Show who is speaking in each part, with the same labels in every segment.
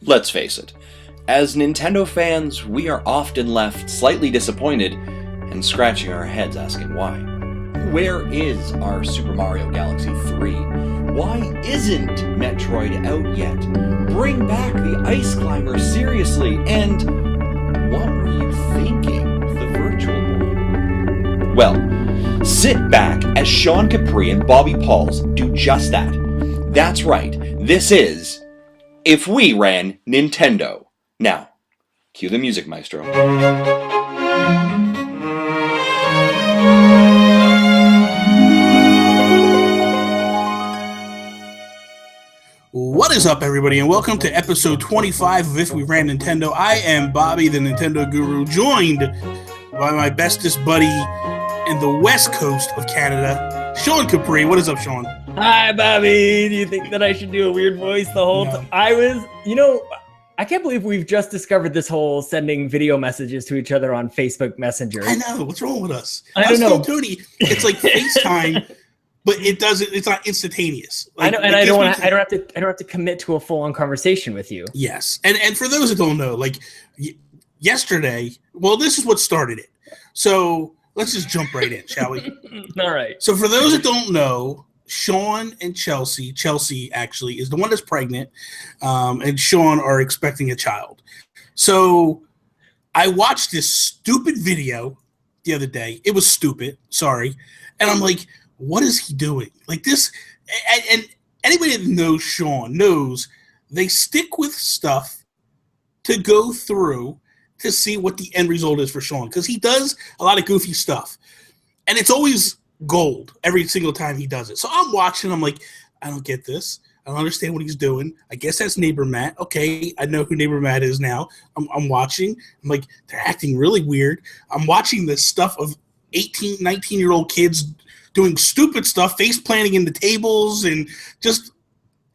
Speaker 1: Let's face it, as Nintendo fans, we are often left slightly disappointed and scratching our heads asking why. Where is our Super Mario Galaxy 3? Why isn't Metroid out yet? Bring back the Ice Climber, seriously, and what were you thinking of the Virtual Boy? Well, sit back as Sean Capri and Bobby Pauls do just that. That's right, this is If We Ran Nintendo. Now, cue the music, maestro.
Speaker 2: What is up, everybody, and welcome to episode 25 of If We Ran Nintendo. I am Bobby, the Nintendo Guru, joined by my bestest buddy in the west coast of Canada, Sean Capri. What is up, Sean?
Speaker 3: Hi, Bobby. Do you think that I should do a weird voice the whole time? I can't believe we've just discovered this whole sending video messages to each other on Facebook Messenger.
Speaker 2: I know. What's wrong with us?
Speaker 3: I don't know.
Speaker 2: Tony, it's like FaceTime. But it doesn't. It's not instantaneous.
Speaker 3: Like, I know, and I don't have to commit to a full-on conversation with you.
Speaker 2: Yes, and for those that don't know, like yesterday, well, this is what started it. So let's just jump right in, shall we?
Speaker 3: All right.
Speaker 2: So for those that don't know, Sean and Chelsea actually is the one that's pregnant, and Sean are expecting a child. So I watched this stupid video the other day. It was stupid. Sorry, and I'm like, what is he doing? Like this, and anybody that knows Sean knows they stick with stuff to go through to see what the end result is for Sean, because he does a lot of goofy stuff, and it's always gold every single time he does it. So I'm watching, I'm like, I don't get this. I don't understand what he's doing. I guess that's Neighbor Matt. Okay, I know who Neighbor Matt is now. I'm watching. I'm like, they're acting really weird. I'm watching this stuff of 18, 19-year-old kids doing stupid stuff, face planting in the tables, and just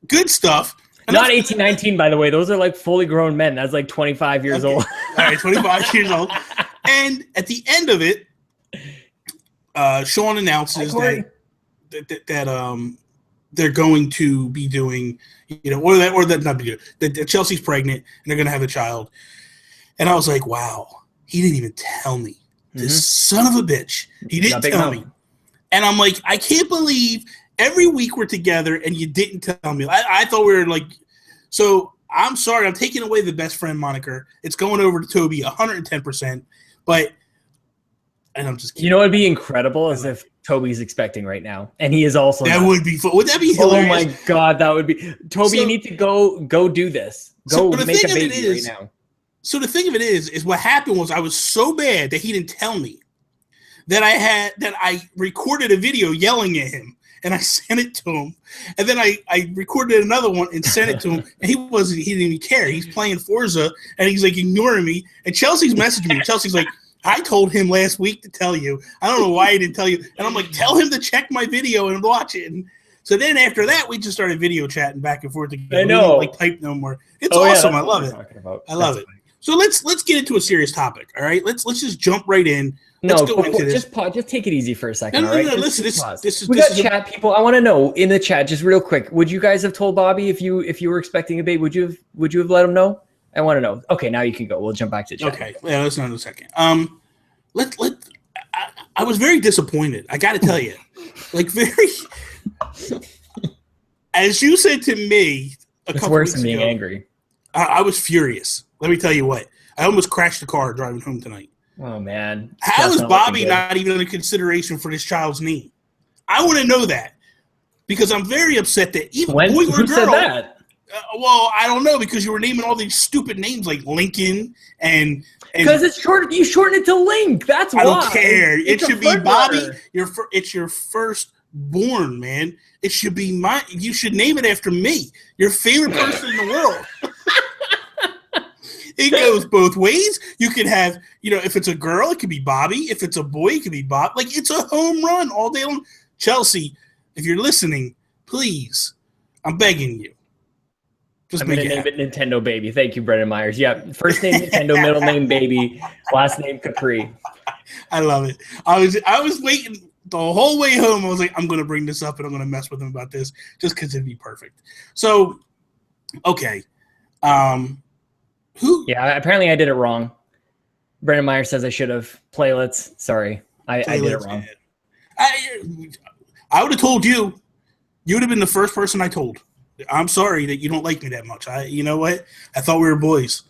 Speaker 2: good stuff. And
Speaker 3: not 18, 19, by the way. Those are like fully grown men. That's like 25 years old.
Speaker 2: All right, 25 years old. And at the end of it, Sean announces that they're going to be doing, that Chelsea's pregnant and they're going to have a child. And I was like, wow, he didn't even tell me. This son of a bitch. He didn't tell me. And I'm like, I can't believe every week we're together and you didn't tell me. I thought we were like, so I'm sorry. I'm taking away the best friend moniker. It's going over to Toby 110%. And I'm just kidding.
Speaker 3: You know what would be incredible is if Toby's expecting right now. And he is also.
Speaker 2: That would be fun. Would that be hilarious?
Speaker 3: Oh my God, that would be. Toby, you need to go do this. Go make a baby right now.
Speaker 2: So the thing of it is what happened was I was so bad that he didn't tell me that I recorded a video yelling at him and I sent it to him, and then I recorded another one and sent it to him, and he didn't even care. He's playing Forza and he's like ignoring me, and Chelsea's messaging me. Chelsea's like, I told him last week to tell you. I don't know why he didn't tell you. And I'm like, tell him to check my video and watch it. And so then after that, we just started video chatting back and forth together.
Speaker 3: I know.
Speaker 2: We didn't type no more. It's awesome.
Speaker 3: Yeah,
Speaker 2: I love it. I love it. So let's get into a serious topic. All right, let's just jump right in. Let's go into this.
Speaker 3: Just take it easy for a second.
Speaker 2: No,
Speaker 3: all right?
Speaker 2: Listen,
Speaker 3: we got chat people. I want to know in the chat, just real quick. Would you guys have told Bobby if you were expecting a baby? Would you have let him know? I want to know. Okay, now you can go. We'll jump back to chat.
Speaker 2: Okay, yeah, let's know in a second. I was very disappointed. I got to tell you, like very. As you said to me a couple
Speaker 3: worse
Speaker 2: weeks
Speaker 3: than being
Speaker 2: ago,
Speaker 3: angry.
Speaker 2: I was furious. Let me tell you what. I almost crashed the car driving home tonight.
Speaker 3: Oh, man.
Speaker 2: How is Bobby not even under consideration for this child's name? I want to know that. Because I'm very upset that even boy or girl.
Speaker 3: Who said that?
Speaker 2: Well, I don't know, because you were naming all these stupid names like Lincoln and
Speaker 3: because it's short. You shorten it to Link. That's why.
Speaker 2: I don't care. It should be Bobby. It's your firstborn, man. It should be mine. You should name it after me, your favorite person in the world. It goes both ways. You could have, if it's a girl, it could be Bobby. If it's a boy, it could be Bob. Like, it's a home run all day long. Chelsea, if you're listening, please, I'm begging you.
Speaker 3: I'm going to name it Nintendo Baby. Thank you, Brendan Myers. Yeah, first name Nintendo, middle name Baby, last name Capri.
Speaker 2: I love it. I was waiting the whole way home. I was like, I'm going to bring this up and I'm going to mess with him about this just because it'd be perfect. So, okay. Who?
Speaker 3: Yeah, apparently I did it wrong. Brendan Meyer says I should have. Playlets. Sorry. I did it wrong.
Speaker 2: I would have told you. You would have been the first person I told. I'm sorry that you don't like me that much. You know what? I thought we were boys.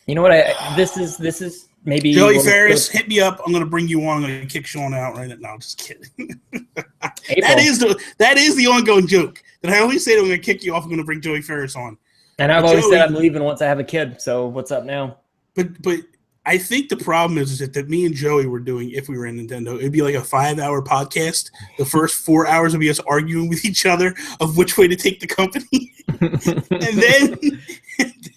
Speaker 3: You know what? This is maybe
Speaker 2: Joey Ferris, hit me up. I'm going to bring you on. I'm going to kick Sean out right now. No, I'm just kidding. that is the ongoing joke. That I always say that I'm going to kick you off. I'm going to bring Joey Ferris on.
Speaker 3: And I've always said I'm leaving once I have a kid. So what's up now?
Speaker 2: But I think the problem is that me and Joey were doing, if we were in Nintendo, it'd be like a 5-hour podcast. The first 4 hours would be us arguing with each other of which way to take the company. and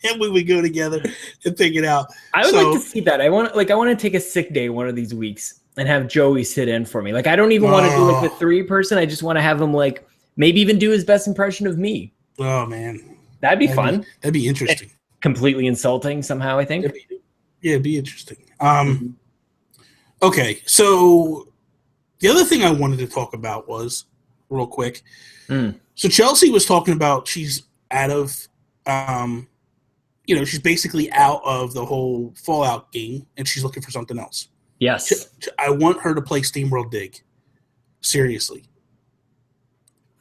Speaker 2: then we would go together and pick it out.
Speaker 3: I would like to see that. I want to take a sick day one of these weeks and have Joey sit in for me. Like, I don't even want to do like the 3-person. I just want to have him like maybe even do his best impression of me.
Speaker 2: Oh, man.
Speaker 3: That'd be fun.
Speaker 2: That'd be interesting.
Speaker 3: Completely insulting somehow, I think.
Speaker 2: Yeah, it'd be interesting. Okay, so the other thing I wanted to talk about was, real quick, so Chelsea was talking about she's out of, she's basically out of the whole Fallout game, and she's looking for something else.
Speaker 3: Yes.
Speaker 2: I want her to play SteamWorld Dig. Seriously.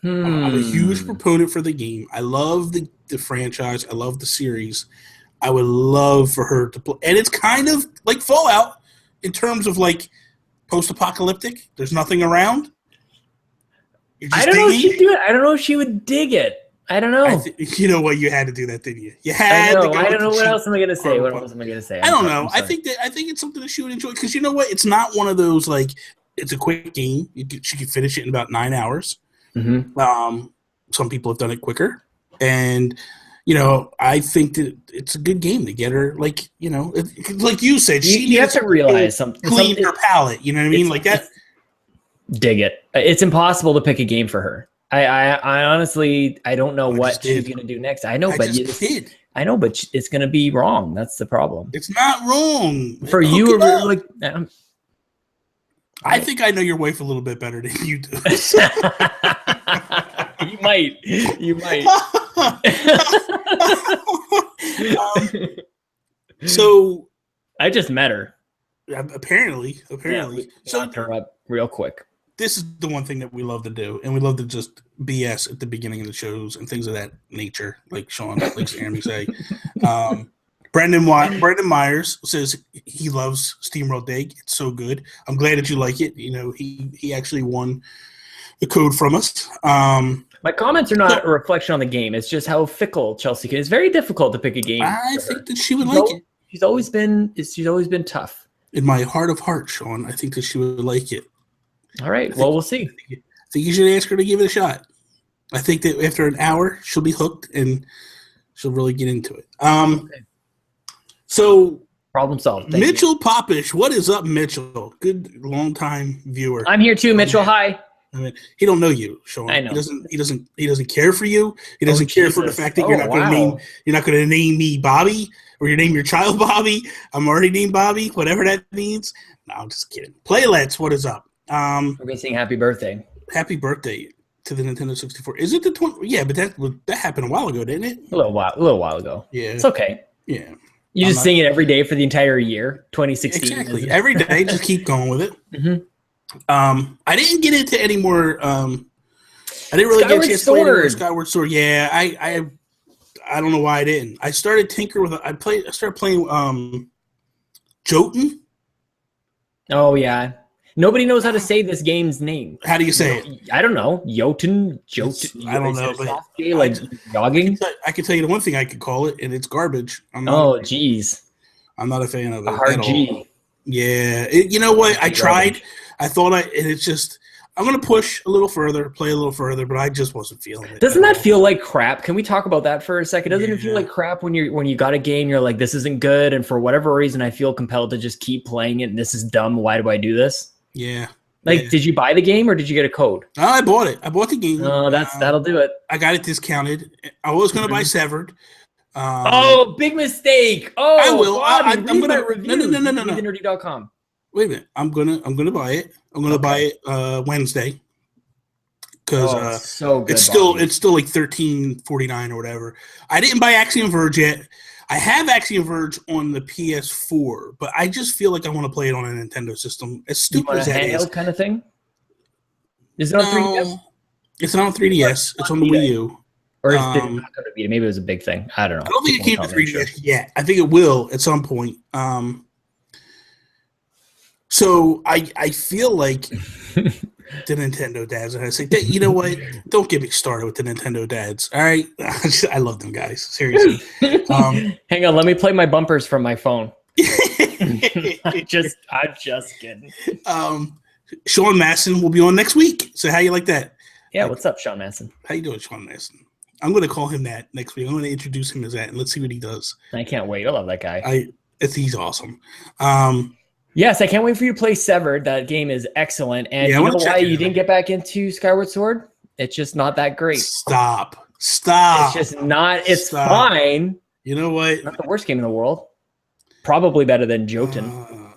Speaker 2: I'm a huge proponent for the game. I love the franchise. I love the series. I would love for her to play. And it's kind of like Fallout in terms of like post-apocalyptic. There's nothing around.
Speaker 3: I don't know if she'd do it. I don't know if she would dig it. I don't know.
Speaker 2: You know what? You had to do that, didn't you? You had to go.
Speaker 3: I don't know. What else am I going to say? What else am I going to say?
Speaker 2: I don't know. I think it's something that she would enjoy because you know what? It's not one of those like it's a quick game. She can finish it in about 9 hours. Mm-hmm. Some people have done it quicker, and I think that it's a good game to get her. Like like you said,
Speaker 3: you have to realize something.
Speaker 2: Clean her palate. You know what I mean? Like that.
Speaker 3: Dig it. It's impossible to pick a game for her. I honestly don't know what she's gonna do next. I know, but it's gonna be wrong. That's the problem.
Speaker 2: It's not wrong
Speaker 3: for you. Like,
Speaker 2: I think I know your wife a little bit better than you do.
Speaker 3: You might.
Speaker 2: So
Speaker 3: I just met her.
Speaker 2: Apparently.
Speaker 3: Yeah, so locked her up real quick.
Speaker 2: This is the one thing that we love to do, and we love to just BS at the beginning of the shows and things of that nature, like Sean likes to hear me say. Brendan Myers says he loves SteamWorld Dig. It's so good. I'm glad that you like it. He actually won the code from us.
Speaker 3: My comments are not a reflection on the game. It's just how fickle Chelsea can. It's very difficult to pick a game.
Speaker 2: I think that she would like it.
Speaker 3: She's always been tough.
Speaker 2: In my heart of hearts, Sean, I think that she would like it.
Speaker 3: All right. Well, we'll see.
Speaker 2: I think you should ask her to give it a shot. I think that after an hour, she'll be hooked and she'll really get into it. Okay. So
Speaker 3: problem solved.
Speaker 2: Mitchell Popish, what is up, Mitchell? Good long-time viewer.
Speaker 3: I'm here too, Mitchell. Hi.
Speaker 2: I mean, he don't know you, Sean.
Speaker 3: I know.
Speaker 2: He doesn't care for you. He doesn't care for the fact that you're not going to name me Bobby or you name your child Bobby. I'm already named Bobby, whatever that means. No, I'm just kidding. Playlets, what is up?
Speaker 3: We're going to sing happy birthday.
Speaker 2: Happy birthday to the Nintendo 64. Is it the 20? Yeah, but that happened a while ago, didn't it?
Speaker 3: A little while ago.
Speaker 2: Yeah.
Speaker 3: It's okay.
Speaker 2: Yeah.
Speaker 3: You just sing it every day for the entire year, 2016.
Speaker 2: Exactly. Every day, just keep going with it. Mm-hmm. I didn't get into any more. I didn't really get a chance to play Skyward Sword. Yeah, I don't know why I didn't. I started tinkering with. I started playing Jotun.
Speaker 3: Oh yeah. Nobody knows how to say this game's name.
Speaker 2: How do you say it?
Speaker 3: I don't know. Jotun.
Speaker 2: I don't know, but
Speaker 3: like jogging.
Speaker 2: I can tell you the one thing I could call it, and it's garbage.
Speaker 3: Jeez.
Speaker 2: I'm not a fan of it.
Speaker 3: A hard G.
Speaker 2: All. Yeah. You know what? I tried. I thought and it's just. I'm going to push a little further, play a little further, but I just wasn't feeling it.
Speaker 3: Doesn't that feel like crap? Can we talk about that for a second? Doesn't it feel like crap when you got a game, you're like, this isn't good, and for whatever reason, I feel compelled to just keep playing it, and this is dumb. Why do I do this?
Speaker 2: Yeah.
Speaker 3: Did you buy the game, or did you get a code?
Speaker 2: No, I bought it. I bought the game.
Speaker 3: Oh, that'll do it.
Speaker 2: I got it discounted. I was going to buy Severed.
Speaker 3: Big mistake. Oh,
Speaker 2: I will.
Speaker 3: Bobby,
Speaker 2: I'm going to
Speaker 3: review.
Speaker 2: No.
Speaker 3: Nerdy.com.
Speaker 2: Wait a minute. I'm gonna buy it. I'm gonna buy it Wednesday. because
Speaker 3: so good.
Speaker 2: it's still like $13.49 or whatever. I didn't buy Axiom Verge yet. I have Axiom Verge on the PS4, but I just feel like I want to play it on a Nintendo system. As stupid as that is,
Speaker 3: kind of thing. Is it on 3DS?
Speaker 2: It's not on 3DS. It's on the Wii U.
Speaker 3: Or is it not going to be? Maybe it was a big thing. I don't know.
Speaker 2: I don't think it came to 3DS yet. I think it will at some point. So I feel like the Nintendo dads, and I say, you know what? Don't get me started with the Nintendo dads. All right, I love them guys. Seriously.
Speaker 3: Hang on, let me play my bumpers from my phone. I'm just kidding.
Speaker 2: Sean Masson will be on next week. So how you like that?
Speaker 3: Yeah, what's up, Sean Masson?
Speaker 2: How you doing, Sean Masson? I'm going to call him that next week. I'm going to introduce him as that, and let's see what he does.
Speaker 3: I can't wait. I love that guy.
Speaker 2: He's awesome.
Speaker 3: Yes, I can't wait for you to play Severed. That game is excellent. And you know why you didn't get back into Skyward Sword? It's just not that great.
Speaker 2: Stop.
Speaker 3: It's just not. It's fine.
Speaker 2: You know what?
Speaker 3: Not the worst game in the world. Probably better than Jotun.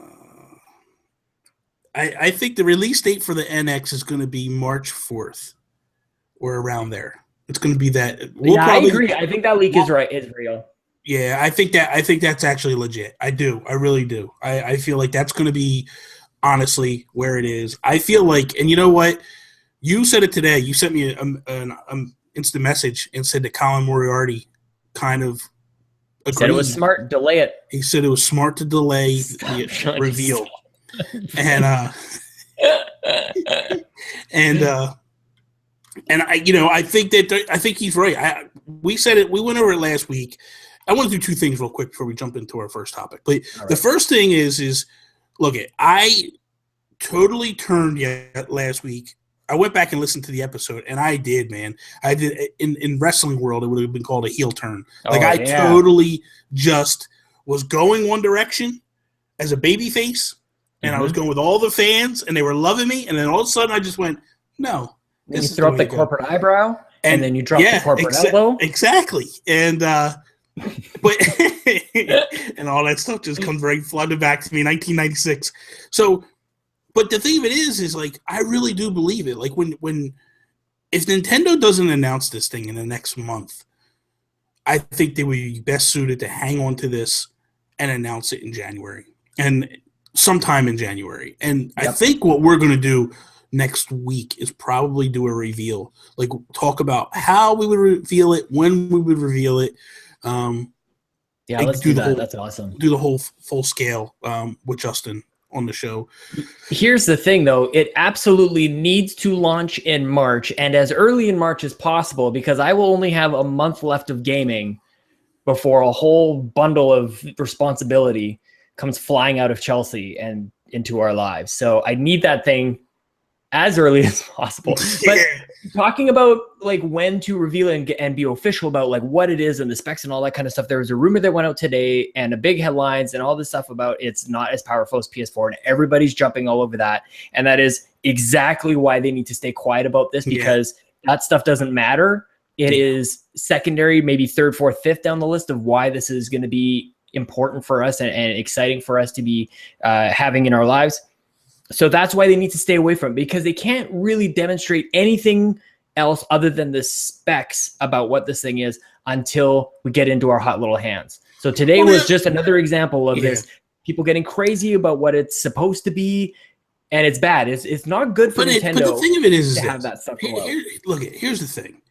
Speaker 2: I think the release date for the NX is going to be March 4th or around there. It's going to be that.
Speaker 3: I agree. I think that leak is right. Is real.
Speaker 2: Yeah, I think that's actually legit. I do. I really do. I feel like that's going to be honestly where it is. I feel like, and you know what? You said it today. You sent me an instant message and said that Colin Moriarty kind of agreed.
Speaker 3: Said it was smart. Delay it.
Speaker 2: He said it was smart to delay the reveal. And I think he's right. We said it. We went over it last week. I want to do two things real quick before we jump into our first topic. But the first thing is look, I totally turned last week. I went back and listened to the episode, and I did, man. I did. In wrestling world, it would have been called a heel turn. Totally just was going one direction as a baby face, and I was going with all the fans, and they were loving me, and then all of a sudden I just went, no.
Speaker 3: Then you throw up the corporate eyebrow, and then you drop the corporate elbow.
Speaker 2: Exactly. And but and all that stuff just comes right flooded back to me, 1996. So, but the thing of it is like I really do believe it. Like when if Nintendo doesn't announce this thing in the next month, I think they would be best suited to hang on to this and announce it in January and sometime in January. And I think what we're going to do next week is probably do a reveal, like talk about how we would reveal it, when we would reveal it.
Speaker 3: Let's do that. That's awesome.
Speaker 2: Do the whole full scale with Justin on the show.
Speaker 3: Here's the thing, though. It absolutely needs to launch in March, and as early in March as possible, because I will only have a month left of gaming before a whole bundle of responsibility comes flying out of Chelsea and into our lives. So I need that thing as early as possible. But talking about like when to reveal it and be official about like what it is and the specs and all that kind of stuff, there was a rumor that went out today and a big headlines and all this stuff about it's not as powerful as PS4, and everybody's jumping all over that. And that is exactly why they need to stay quiet about this, because that stuff doesn't matter. It is secondary, maybe third, fourth, fifth down the list of why this is going to be important for us and exciting for us to be having in our lives. So that's why they need to stay away from it, because they can't really demonstrate anything else other than the specs about what this thing is until we get into our hot little hands. So today was just another example of this. People getting crazy about what it's supposed to be, and it's bad. It's not good for Nintendo.
Speaker 2: But the thing of it is
Speaker 3: to have that stuff go out.
Speaker 2: Here's the thing.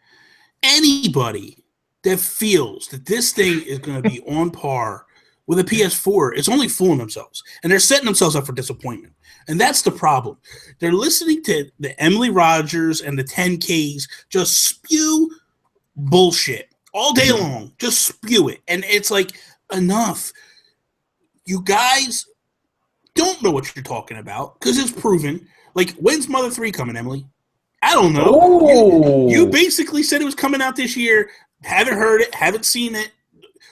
Speaker 2: Anybody that feels that this thing is going to be on par with a PS4 is only fooling themselves, and they're setting themselves up for disappointment. And that's the problem. They're listening to the Emily Rogers and the 10Ks just spew bullshit all day long. Just spew it. And it's like, enough. You guys don't know what you're talking about because it's proven. Like, when's Mother 3 coming, Emily? I don't know. You basically said it was coming out this year. Haven't heard it. Haven't seen it.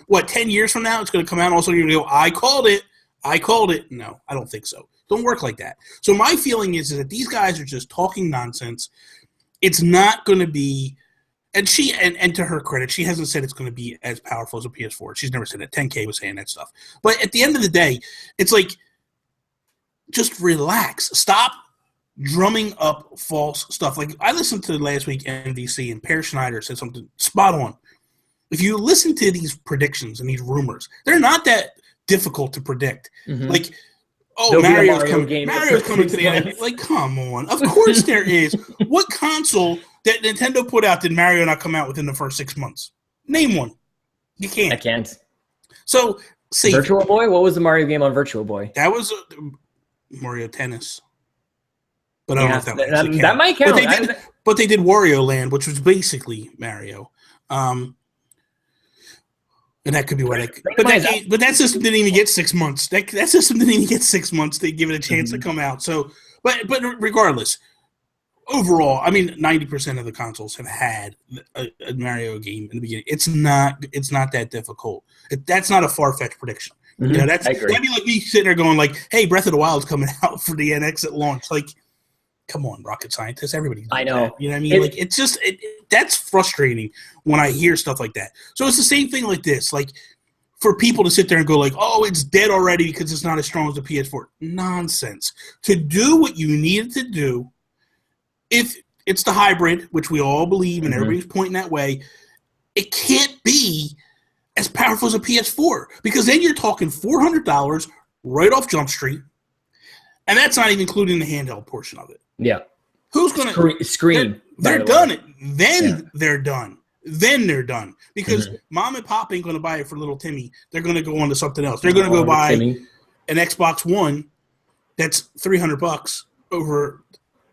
Speaker 2: What, 10 years from now it's going to come out? Also, you're going to go, I called it. No, I don't think so. Don't work like that. So my feeling is that these guys are just talking nonsense. It's not going to be, and she, and to her credit, she hasn't said it's going to be as powerful as a PS4. She's never said that. 10K was saying that stuff. But at the end of the day, it's like, just relax. Stop drumming up false stuff. Like I listened to last week NBC and Per Schneider said something spot on. If you listen to these predictions and these rumors, they're not that difficult to predict.
Speaker 3: Mm-hmm.
Speaker 2: Like,
Speaker 3: Mario's
Speaker 2: coming to the end. Like, come on. Of course there is. What console that Nintendo put out did Mario not come out within the first 6 months? Name one. You can't.
Speaker 3: I can't.
Speaker 2: So, see.
Speaker 3: Virtual Boy? What was the Mario game on Virtual Boy?
Speaker 2: That was Mario Tennis. But I don't know if
Speaker 3: that might count.
Speaker 2: But they did Wario Land, which was basically Mario. And that could be why but that system didn't even get 6 months. That system didn't even get 6 months to give it a chance to come out. So, but regardless, overall, I mean, 90% of the consoles have had a Mario game in the beginning. It's not that difficult. That's not a far-fetched prediction.
Speaker 3: Mm-hmm.
Speaker 2: You know, that'd be like me sitting there going like, "Hey, Breath of the Wild's coming out for the NX at launch." Like, come on, rocket scientists, everybody.
Speaker 3: I know.
Speaker 2: That. You know what I mean? Like, it's just that's frustrating when I hear stuff like that. So it's the same thing like this. Like, for people to sit there and go like, "Oh, it's dead already because it's not as strong as the PS4." Nonsense. To do what you needed to do, if it's the hybrid, which we all believe and everybody's pointing that way, it can't be as powerful as a PS4 because then you're talking $400 right off Jump Street, and that's not even including the handheld portion of it.
Speaker 3: Yeah.
Speaker 2: Who's going to
Speaker 3: screen?
Speaker 2: They're done. They're done. Then they're done because mom and pop ain't going to buy it for little Timmy. They're going to go on to something else. They're going to go buy an Xbox One that's $300 over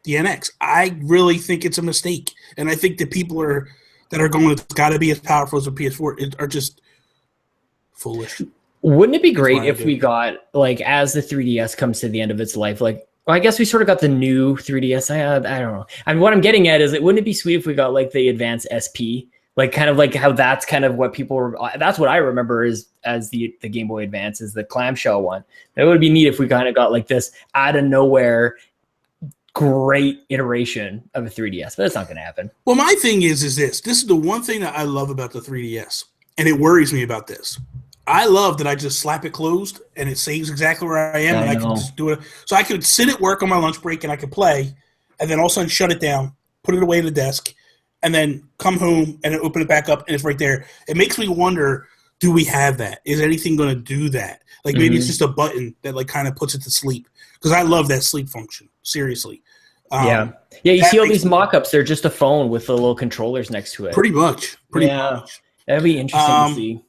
Speaker 2: the NX. I really think it's a mistake, and I think the people that are going, it's got to be as powerful as a PS4 are just foolish.
Speaker 3: Wouldn't it be great if we got, like, as the 3DS comes to the end of its life, like, well, I guess we sort of got the new 3DS. I don't know. I mean, what I'm getting at is, wouldn't it be sweet if we got, like, the Advance SP? Like, kind of like how that's kind of what people were, that's what I remember as the Game Boy Advance is the clamshell one. It would be neat if we kind of got, like, this out of nowhere great iteration of a 3DS, but it's not going to happen.
Speaker 2: Well, my thing is this is the one thing that I love about the 3DS, and it worries me about this. I love that I just slap it closed and it saves exactly where I am, and I can just do it. So I could sit at work on my lunch break and I could play, and then all of a sudden shut it down, put it away in the desk, and then come home and then open it back up, and it's right there. It makes me wonder, do we have that? Is anything going to do that? Like maybe it's just a button that like kind of puts it to sleep, because I love that sleep function. Seriously.
Speaker 3: Yeah. You see all these mock-ups. They're just a phone with the little controllers next to it.
Speaker 2: Pretty much.
Speaker 3: That'd be interesting to see.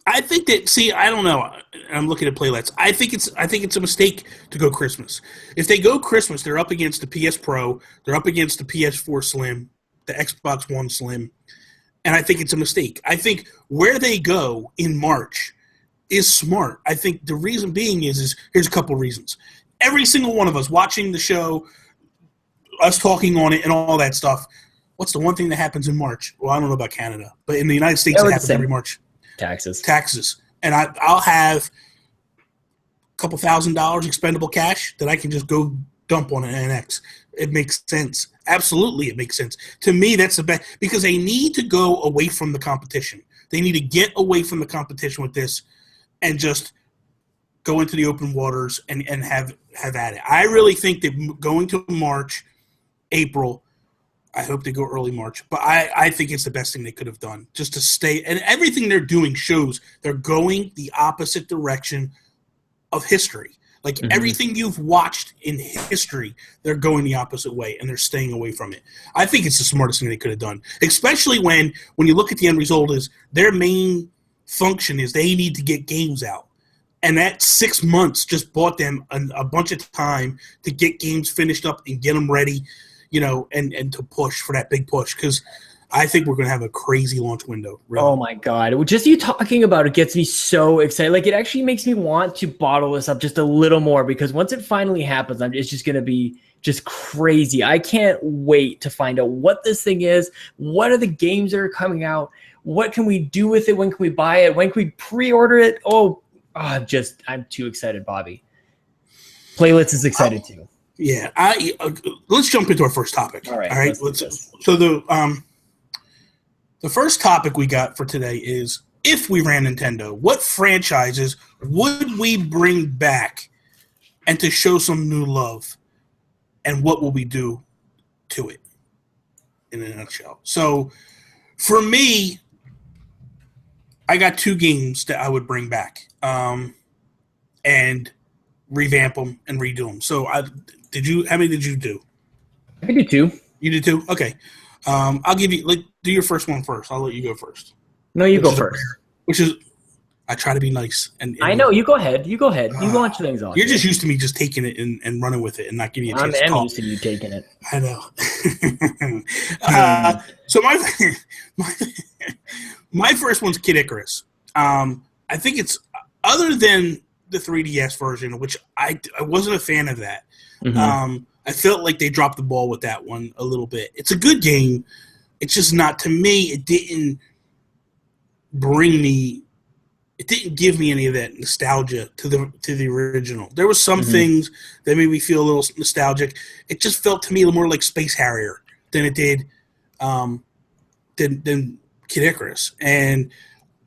Speaker 2: I think that. See, I don't know. I'm looking at playlets. I think it's a mistake to go Christmas. If they go Christmas, they're up against the PS Pro. They're up against the PS4 Slim, the Xbox One Slim, and I think it's a mistake. I think where they go in March is smart. I think the reason being is here's a couple reasons. Every single one of us watching the show, us talking on it, and all that stuff. What's the one thing that happens in March? Well, I don't know about Canada, but in the United States, it happens every March. Taxes. And I'll have a couple $1,000 expendable cash that I can just go dump on an NX. It makes sense. Absolutely, it makes sense. To me, that's the best, because they need to go away from the competition. They need to get away from the competition with this and just go into the open waters and have at it. I really think that going to March, April, I hope they go early March, but I think it's the best thing they could have done, just to stay. And everything they're doing shows they're going the opposite direction of history. Like everything you've watched in history, they're going the opposite way, and they're staying away from it. I think it's the smartest thing they could have done, especially when you look at the end result is their main function is they need to get games out. And that 6 months just bought them a bunch of time to get games finished up and get them ready, you know, and to push for that big push, because I think we're going to have a crazy launch window. Really.
Speaker 3: Oh, my God. Just you talking about it gets me so excited. Like, it actually makes me want to bottle this up just a little more, because once it finally happens, it's just going to be just crazy. I can't wait to find out what this thing is. What are the games that are coming out? What can we do with it? When can we buy it? When can we pre-order it? I'm too excited, Bobby. Playlist is excited too.
Speaker 2: Yeah, let's jump into our first topic.
Speaker 3: All right.
Speaker 2: So the first topic we got for today is, if we ran Nintendo, what franchises would we bring back and to show some new love. And what will we do to it in a nutshell? So for me, I got 2 games that I would bring back and revamp them and redo them. So how many did you do?
Speaker 3: I can do 2.
Speaker 2: You did 2? Okay. I'll give you, do your first one first. I'll let you go first.
Speaker 3: No, you go first.
Speaker 2: I try to be nice. And
Speaker 3: I know. You go ahead. You launch things off.
Speaker 2: You're just used to me just taking it and running with it and not giving you a chance to talk.
Speaker 3: I'm used to you taking it.
Speaker 2: I know. So my first one's Kid Icarus. I think it's, other than the 3DS version, which I wasn't a fan of that.
Speaker 3: Mm-hmm.
Speaker 2: I felt like they dropped the ball with that one a little bit. It's a good game. It's just not, to me, it didn't give me any of that nostalgia to the original. There was some things that made me feel a little nostalgic. It just felt to me a little more like Space Harrier than it did than Kid Icarus. And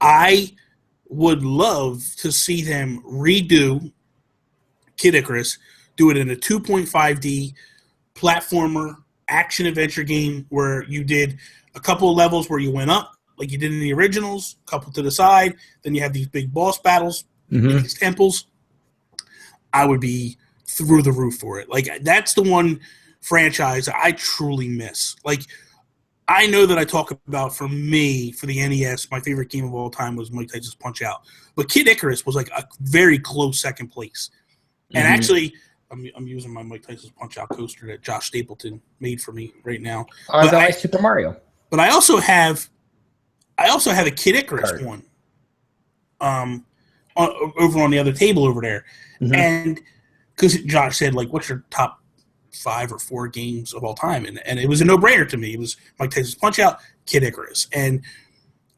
Speaker 2: I would love to see them redo Kid Icarus, do it in a 2.5D platformer action adventure game where you did a couple of levels where you went up, like you did in the originals, a couple to the side, then you have these big boss battles in these temples. I would be through the roof for it. Like, that's the one franchise I truly miss. Like, I know that I talk about, for me, for the NES, my favorite game of all time was Mike Tyson's Punch-Out. But Kid Icarus was like a very close second place. And actually, I'm using my Mike Tyson's Punch-Out coaster that Josh Stapleton made for me right now.
Speaker 3: Super Mario.
Speaker 2: But I also have a Kid Icarus one over on the other table over there. And because Josh said, like, what's your top 5 or 4 games of all time? And it was a no-brainer to me. It was Mike Tyson's Punch-Out, Kid Icarus. And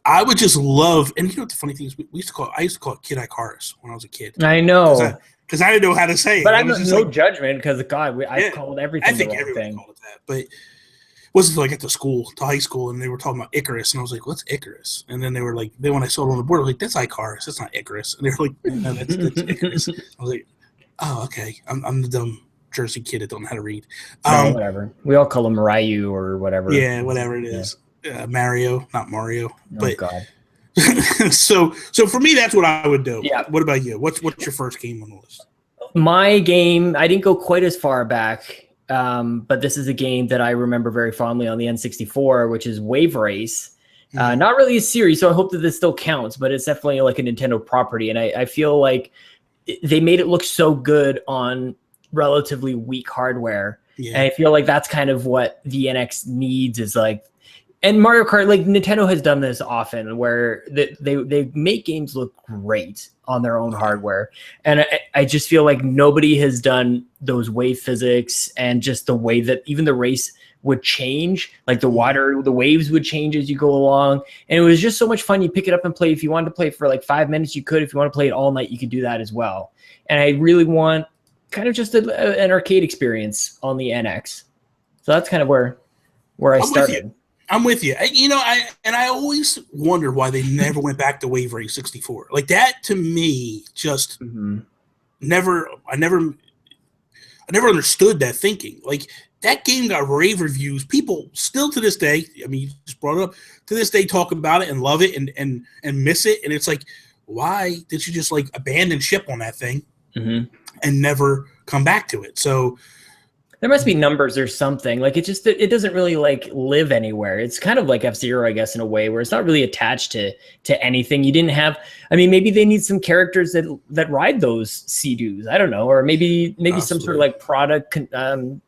Speaker 2: I would just love, and you know what the funny thing is, I used to call it Kid Icarus when I was a kid.
Speaker 3: I know.
Speaker 2: Because I didn't know how to say it.
Speaker 3: But I have no judgment, because, God, I called everything the wrong thing.
Speaker 2: Called it that. But it wasn't until I got to high school, and they were talking about Icarus, and I was like, what's Icarus? And then they were like, when I saw it on the board, I was like, that's Icarus, that's not Icarus. And they were like, no, that's Icarus. I was like, oh, okay. I'm the dumb Jersey kid that don't know how to read.
Speaker 3: Whatever. We all call him Ryu or whatever.
Speaker 2: Yeah, whatever it is. Mario, not Mario.
Speaker 3: Oh, God.
Speaker 2: So for me, that's what I would do.
Speaker 3: Yeah.
Speaker 2: What about you? What's your first game on the list?
Speaker 3: My game, I didn't go quite as far back, but this is a game that I remember very fondly on the N64, which is Wave Race. Not really a series, so I hope that this still counts, but it's definitely like a Nintendo property, and I feel like they made it look so good on relatively weak hardware. Yeah. And I feel like that's kind of what the NX needs, is like, and Mario Kart, like Nintendo has done this often, where they make games look great on their own hardware. And I just feel like nobody has done those wave physics and just the way that even the race would change, like the waves would change as you go along. And it was just so much fun. You pick it up and play. If you wanted to play it for like 5 minutes, you could. If you want to play it all night, you could do that as well. And I really want kind of just an arcade experience on the NX. So that's kind of where I started.
Speaker 2: I'm with you. I always wonder why they never went back to Wave Race 64. Like, that to me just never understood that thinking. Like, that game got rave reviews. People still to this day, I mean, you just brought it up, to this day talk about it and love it and miss it. And it's like, why did you just like abandon ship on that thing and never come back to it? So
Speaker 3: there must be numbers or something. Like, it doesn't really like live anywhere. It's kind of like F-Zero, I guess, in a way, where it's not really attached to anything. You didn't have, I mean, maybe they need some characters that ride those Sea-Doos. I don't know. Or maybe some sort of like product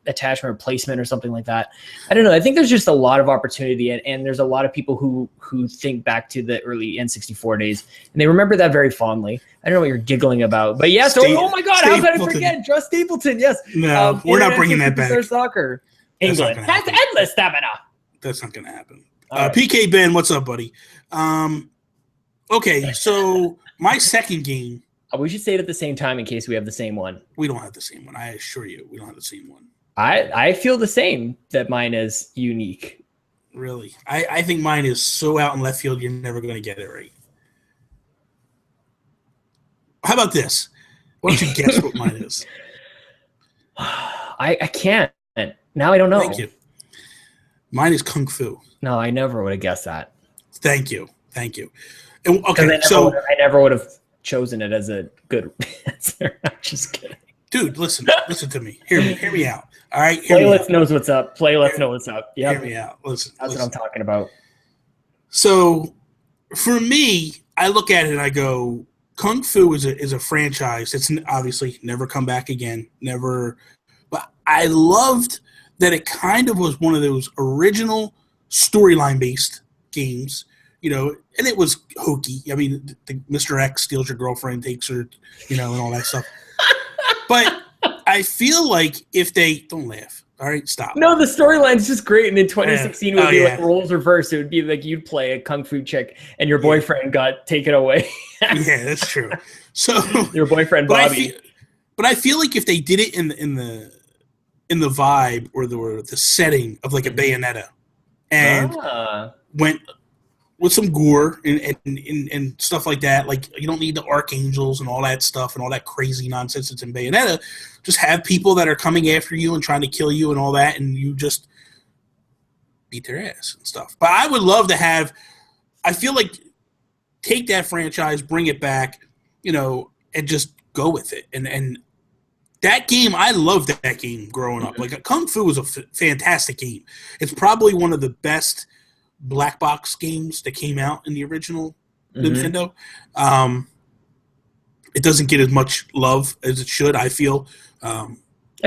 Speaker 3: attachment or placement or something like that. I don't know. I think there's just a lot of opportunity, and there's a lot of people who think back to the early N64 days, and they remember that very fondly. I don't know what you're giggling about, but yes. Oh my God, how could I forget? Josh Stapleton, yes.
Speaker 2: No, we're not bringing that back.
Speaker 3: Soccer. England has endless stamina.
Speaker 2: That's not going to happen. Right. PK Ben, what's up, buddy? Okay, so my second game.
Speaker 3: We should say it at the same time in case we have the same one.
Speaker 2: We don't have the same one. I assure you, we don't have the same one.
Speaker 3: I feel the same, that mine is unique.
Speaker 2: Really? I think mine is so out in left field, you're never going to get it right. How about this? Why don't you guess what mine is?
Speaker 3: I can't. Now I don't know.
Speaker 2: Thank you. Mine is Kung Fu.
Speaker 3: No, I never would have guessed that.
Speaker 2: Thank you. And, okay,
Speaker 3: I never would have chosen it as a good answer. I'm just kidding.
Speaker 2: Dude, listen to me. Hear me out. All right,
Speaker 3: Playlist knows what's up. Playlist knows what's up. Yeah,
Speaker 2: hear me out. Listen,
Speaker 3: that's what I'm talking about.
Speaker 2: So, for me, I look at it and I go, Kung Fu is a franchise that's obviously never come back again. Never. But I loved that it kind of was one of those original storyline-based games, and it was hokey. I mean, Mr. X steals your girlfriend, takes her, and all that stuff. But I feel like if they don't laugh, all right, stop.
Speaker 3: No, the storyline's just great. And in 2016, it would be like roles reversed. It would be like you'd play a kung fu chick, and your boyfriend got taken away.
Speaker 2: Yeah, that's true. So
Speaker 3: your boyfriend Bobby.
Speaker 2: But I feel like if they did it in the vibe or the setting of like a Bayonetta, and went with some gore and stuff like that. Like, you don't need the archangels and all that stuff and all that crazy nonsense that's in Bayonetta. Just have people that are coming after you and trying to kill you and all that, and you just beat their ass and stuff. But I would love to have – I feel like take that franchise, bring it back, and just go with it. And that game, I loved that game growing up. Like, Kung Fu was a fantastic game. It's probably one of the best – black box games that came out in the original Nintendo. It doesn't get as much love as it should, I feel.
Speaker 3: I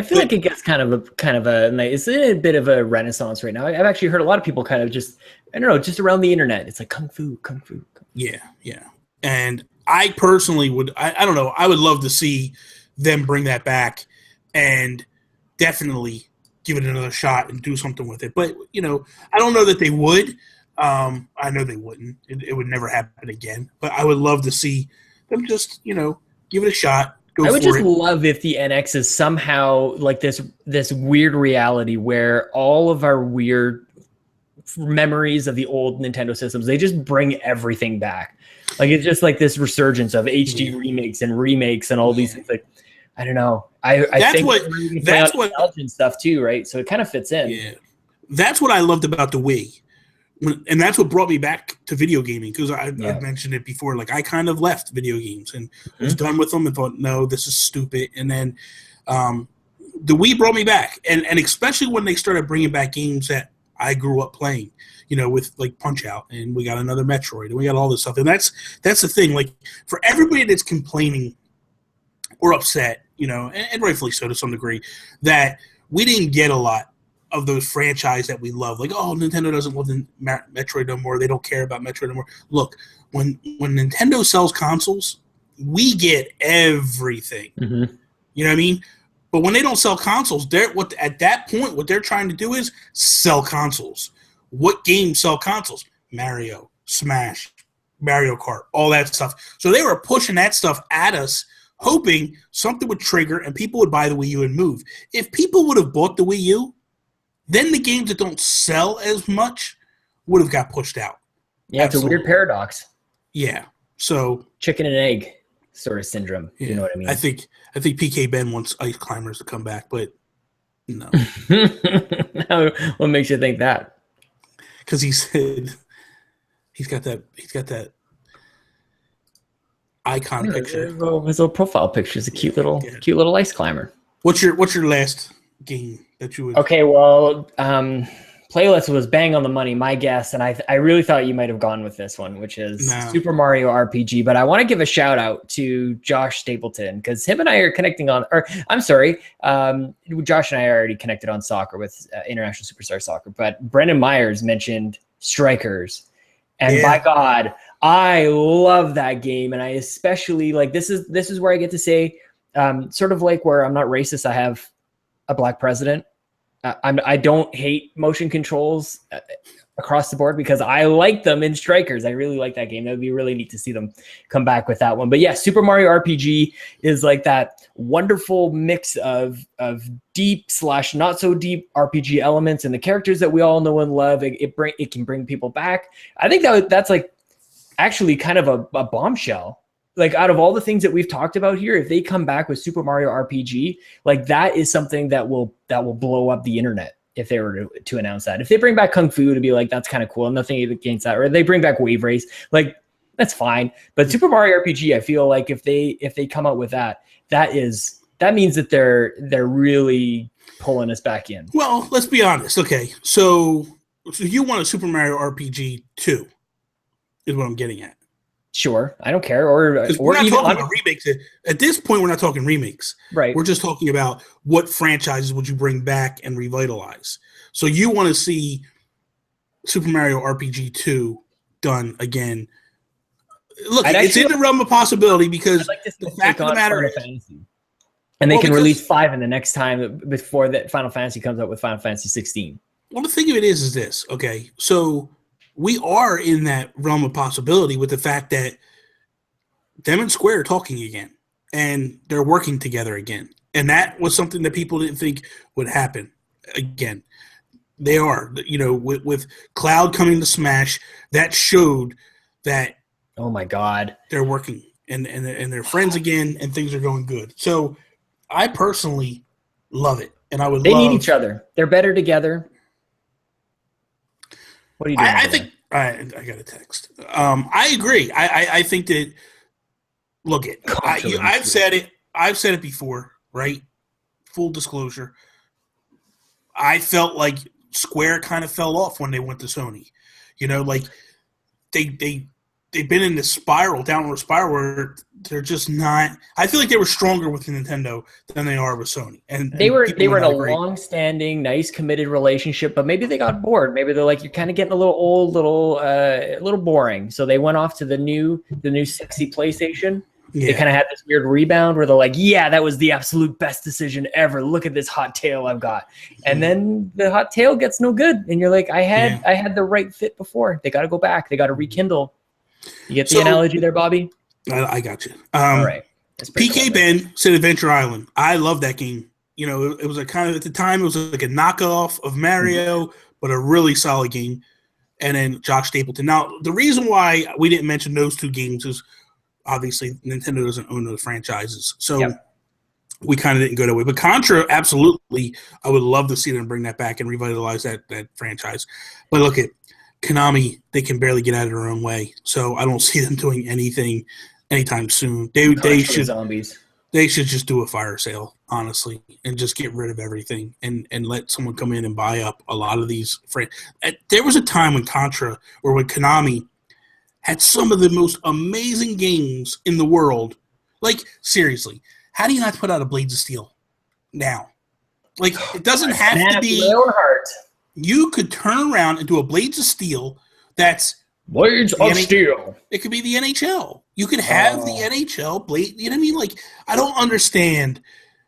Speaker 3: feel like it gets kind of a it's a bit of a renaissance right now. I've actually heard a lot of people kind of just around the internet. It's like Kung Fu.
Speaker 2: Yeah. And I personally would, I don't know, I would love to see them bring that back and definitely give it another shot and do something with it. But, I don't know that they would. I know they wouldn't. It would never happen again. But I would love to see them just, give it a shot.
Speaker 3: I would just love if the NX is somehow like this weird reality where all of our weird memories of the old Nintendo systems, they just bring everything back. Like, it's just like this resurgence of HD remakes and all these things. Like, I don't know. I think that's what intelligent stuff too, right? So it kind of fits in.
Speaker 2: Yeah, that's what I loved about the Wii, and that's what brought me back to video gaming, because I've mentioned it before. Like, I kind of left video games and was done with them and thought, no, this is stupid. And then the Wii brought me back, and especially when they started bringing back games that I grew up playing, with like Punch Out, and we got another Metroid, and we got all this stuff. And that's the thing. Like, for everybody that's complaining or upset, and rightfully so to some degree, that we didn't get a lot of those franchise that we love. Like, oh, Nintendo doesn't love the Metroid no more. They don't care about Metroid no more. Look, when Nintendo sells consoles, we get everything. You know what I mean? But when they don't sell consoles, at that point, what they're trying to do is sell consoles. What games sell consoles? Mario, Smash, Mario Kart, all that stuff. So they were pushing that stuff at us, hoping something would trigger and people would buy the Wii U and move. If people would have bought the Wii U, then the games that don't sell as much would have got pushed out.
Speaker 3: Yeah, Absolutely. It's a weird paradox.
Speaker 2: Yeah. So
Speaker 3: chicken and egg sort of syndrome. Yeah. You know what I mean?
Speaker 2: I think PK Ben wants Ice Climbers to come back, but no.
Speaker 3: What makes you think that?
Speaker 2: Because he said he's got that icon picture.
Speaker 3: His little profile picture is a cute little ice climber.
Speaker 2: What's your last game that you would?
Speaker 3: Okay, well, Playlist was bang on the money, my guess, and I really thought you might have gone with this one, which is Super Mario RPG. But I want to give a shout out to Josh Stapleton, because him and I are connecting on, or I'm sorry, Josh and I are already connected on soccer with International Superstar Soccer. But Brendan Myers mentioned Strikers, and by God, I love that game, and I especially like this is where I get to say, sort of like where I'm not racist, I have a black president. I don't hate motion controls across the board because I like them in Strikers. I really like that game. That would be really neat to see them come back with that one. But yeah, Super Mario RPG is like that wonderful mix of deep / not so deep RPG elements and the characters that we all know and love. It can bring people back. I think that's like actually kind of a bombshell like out of all the things that we've talked about here, if they come back with Super Mario RPG, like that is something that will blow up the internet. If they were to announce that, if they bring back Kung Fu, to be like, that's kind of cool. Nothing against that. Or they bring back Wave Race, like that's fine. But Super Mario RPG, I feel like if they come out with that means that they're really pulling us back in.
Speaker 2: Well, let's be honest. Okay, so you want a Super Mario RPG 2 is what I'm getting at.
Speaker 3: Sure, I don't care. Or
Speaker 2: we're not talking about remakes. At this point, we're not talking remakes.
Speaker 3: Right.
Speaker 2: We're just talking about what franchises would you bring back and revitalize. So you want to see Super Mario RPG 2 done again. Look, it's in the realm of possibility because the fact of the matter is...
Speaker 3: And they can release 5 in the next time before that Final Fantasy comes out with Final Fantasy 16.
Speaker 2: Well, the thing of it is this, okay? So we are in that realm of possibility with the fact that them and Square are talking again, and they're working together again. And that was something that people didn't think would happen again. They are, with Cloud coming to Smash, that showed that.
Speaker 3: Oh my God,
Speaker 2: they're working and they're friends again, and things are going good. So I personally love it, and I would.
Speaker 3: They need each other. They're better together. What are you doing?
Speaker 2: I think I got a text. I agree. I think that. Look, I've said it. I've said it before, right? Full disclosure. I felt like Square kind of fell off when they went to Sony. Like they've been in this downward spiral where they're just not. I feel like they were stronger with Nintendo than they are with Sony, and
Speaker 3: they were in a long-standing, nice, committed relationship. But maybe they got bored. Maybe they're like, you're kind of getting a little old, a little boring. So they went off to the new sexy PlayStation. Yeah. They kind of had this weird rebound where they're like, yeah, that was the absolute best decision ever. Look at this hot tail I've got. And then the hot tail gets no good, and you're like, I had the right fit before. They got to go back. They got to rekindle. You get the analogy there, Bobby?
Speaker 2: I got you.
Speaker 3: All right.
Speaker 2: PK
Speaker 3: cool,
Speaker 2: Ben said Adventure Island. I love that game. It was a kind of, at the time, it was like a knockoff of Mario, but a really solid game. And then Josh Stapleton. Now, the reason why we didn't mention those two games is obviously Nintendo doesn't own those franchises. So we kind of didn't go that way. But Contra, absolutely, I would love to see them bring that back and revitalize that franchise. But look at Konami, they can barely get out of their own way, so I don't see them doing anything anytime soon. They should just do a fire sale, honestly, and just get rid of everything and let someone come in and buy up a lot of these. There was a time when when Konami had some of the most amazing games in the world. Like, seriously, how do you not put out a Blades of Steel now? Like, it doesn't have to be. You could turn around and do a Blades of Steel that's
Speaker 3: Blades of Steel.
Speaker 2: It could be the NHL. You could have the NHL Blade. You know what I mean? Like, I don't understand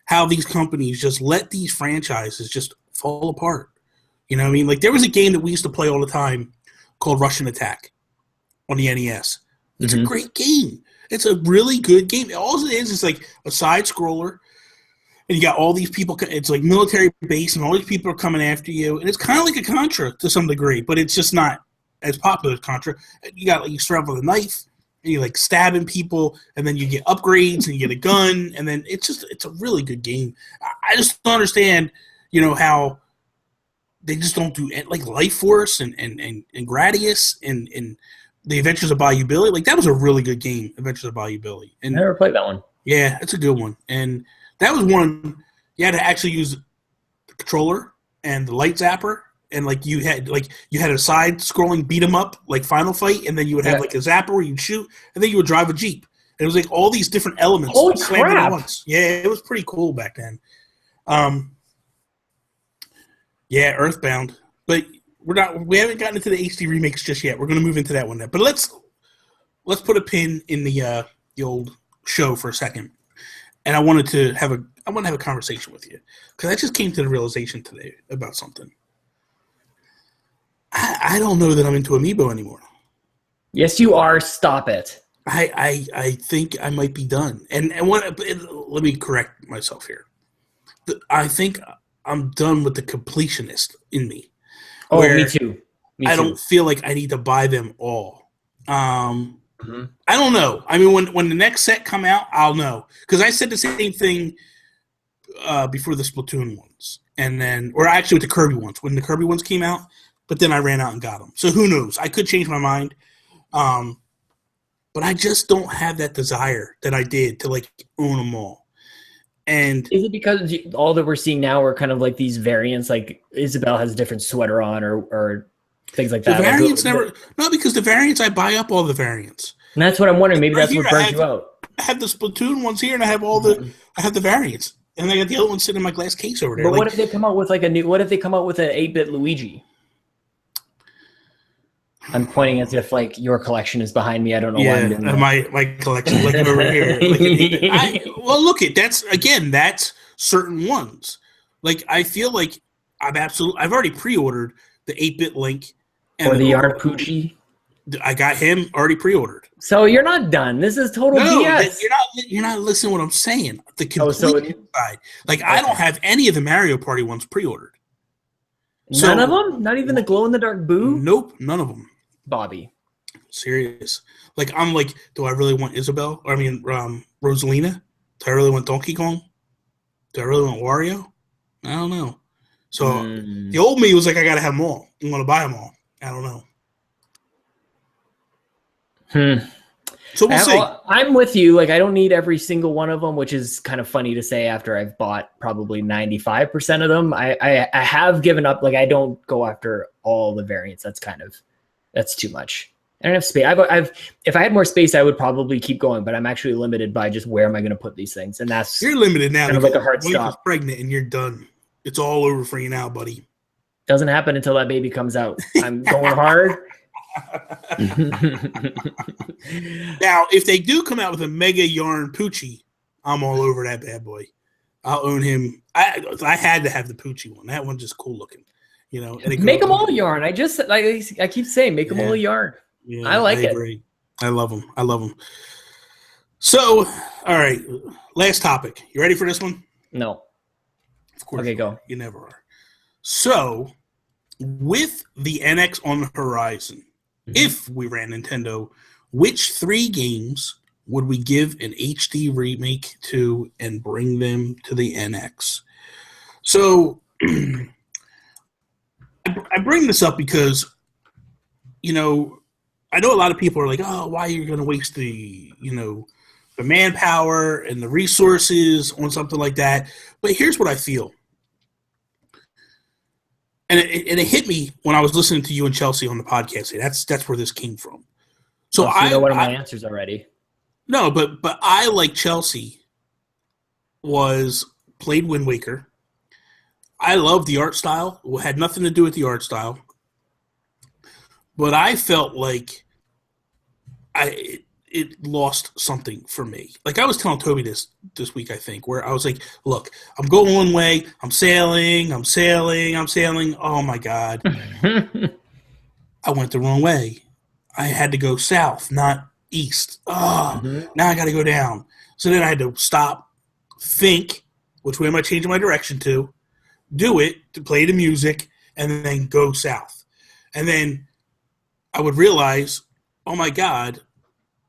Speaker 2: how these companies just let these franchises just fall apart. You know what I mean? Like, there was a game that we used to play all the time called Russian Attack on the NES. It's a great game. It's a really good game. All it is like a side scroller. And you got all these people. It's like military base, and all these people are coming after you. And it's kind of like a Contra to some degree, but it's just not as popular as Contra. You start off with a knife, and you're like stabbing people, and then you get upgrades, and you get a gun, and then it's a really good game. I just don't understand, how they just don't do like Life Force and Gradius and the Adventures of Bayou Billy. Like, that was a really good game, Adventures of Bayou Billy. And
Speaker 3: I never played that one.
Speaker 2: Yeah, it's a good one. And that was one you had to actually use the controller and the light zapper, and like you had a side scrolling beat 'em up like Final Fight, and then you would have like a zapper where you'd shoot, and then you would drive a Jeep. And it was like all these different elements slammed at once. Yeah, it was pretty cool back then. Yeah, Earthbound, but we haven't gotten into the HD remakes just yet. We're going to move into that one now. But let's put a pin in the old show for a second. And I wanted to have a conversation with you, because I just came to the realization today about something. I don't know that I'm into Amiibo anymore.
Speaker 3: Yes, you are. Stop it.
Speaker 2: I think I might be done. And let me correct myself here. I think I'm done with the completionist in me.
Speaker 3: Oh, me too.
Speaker 2: I don't feel like I need to buy them all.
Speaker 1: Mm-hmm.
Speaker 2: I don't know. I mean, when the next set come out, I'll know. Because I said the same thing before the Splatoon ones. And then, or actually with the Kirby ones, when the Kirby ones came out, but then I ran out and got them. So who knows? I could change my mind. But I just don't have that desire that I did to like own them all. And
Speaker 3: is it because all that we're seeing now are kind of like these variants, like Isabelle has a different sweater on or things like that?
Speaker 2: The variants no, because the variants, I buy up all the variants.
Speaker 3: And that's what I'm wondering. Maybe that's what burns you out.
Speaker 2: I have the Splatoon ones here, and I have I have the variants. And I got the other one sitting in my glass case over there.
Speaker 3: But what if they come out with what if they come out with an 8-bit Luigi? I'm pointing as if like your collection is behind me. I don't know why I'm doing that.
Speaker 2: My collection, like over here. Well, look that's certain ones. Like I feel like I've already pre-ordered the 8-bit Link
Speaker 3: or the Yard Poochie.
Speaker 2: I got him already pre-ordered.
Speaker 3: So you're not done. This is total BS.
Speaker 2: You're not listening to what I'm saying. The complete side. Like I don't have any of the Mario Party ones pre-ordered.
Speaker 3: None of them? Not even the glow-in-the-dark Boo?
Speaker 2: Nope, none of them.
Speaker 3: Bobby.
Speaker 2: Serious. Like, I'm like, do I really want Isabelle? Or, I mean, Rosalina? Do I really want Donkey Kong? Do I really want Wario? I don't know. So, the old me was like, I got to have them all. I'm going to buy them all. I don't know. So, we'll see.
Speaker 3: I'm with you. Like, I don't need every single one of them, which is kind of funny to say after I've bought probably 95% of them. I have given up. Like, I don't go after all the variants. That's too much. I don't have space. If I had more space, I would probably keep going, but I'm actually limited by just where am I going to put these things, and that's
Speaker 2: you're limited now.
Speaker 3: Kind of like a hard stop.
Speaker 2: Wife is pregnant, and you're done. It's all over for you now, buddy.
Speaker 3: Doesn't happen until that baby comes out. I'm going hard.
Speaker 2: Now, if they do come out with a Mega Yarn Poochie, I'm all over that bad boy. I'll own him. I had to have the Poochie one. That one's just cool looking. You know, and
Speaker 3: make them all yarn. I keep saying, make them all yarn.
Speaker 2: Yeah,
Speaker 3: I like it.
Speaker 2: Agree. I love them. So, all right, last topic. You ready for this one?
Speaker 3: No.
Speaker 2: Of course.
Speaker 3: Okay, go.
Speaker 2: You never are. So, with the NX on the horizon, if we ran Nintendo, which 3 games would we give an HD remake to and bring them to the NX? So, I bring this up because, you know, I know a lot of people are like, oh, why are you going to waste the manpower and the resources on something like that? But here's what I feel. And it hit me when I was listening to you and Chelsea on the podcast. That's where this came from. So
Speaker 3: I know one of my answers already.
Speaker 2: No, but I, like Chelsea, played Wind Waker. I love the art style. It had nothing to do with the art style. But I felt like it lost something for me. Like I was telling Toby this week, I think, where I was like, look, I'm going one way. I'm sailing. Oh, my God. I went the wrong way. I had to go south, not east. Now I got to go down. So then I had to stop, think, which way am I changing my direction to? Do it, to play the music, and then go south. And then I would realize, oh my God,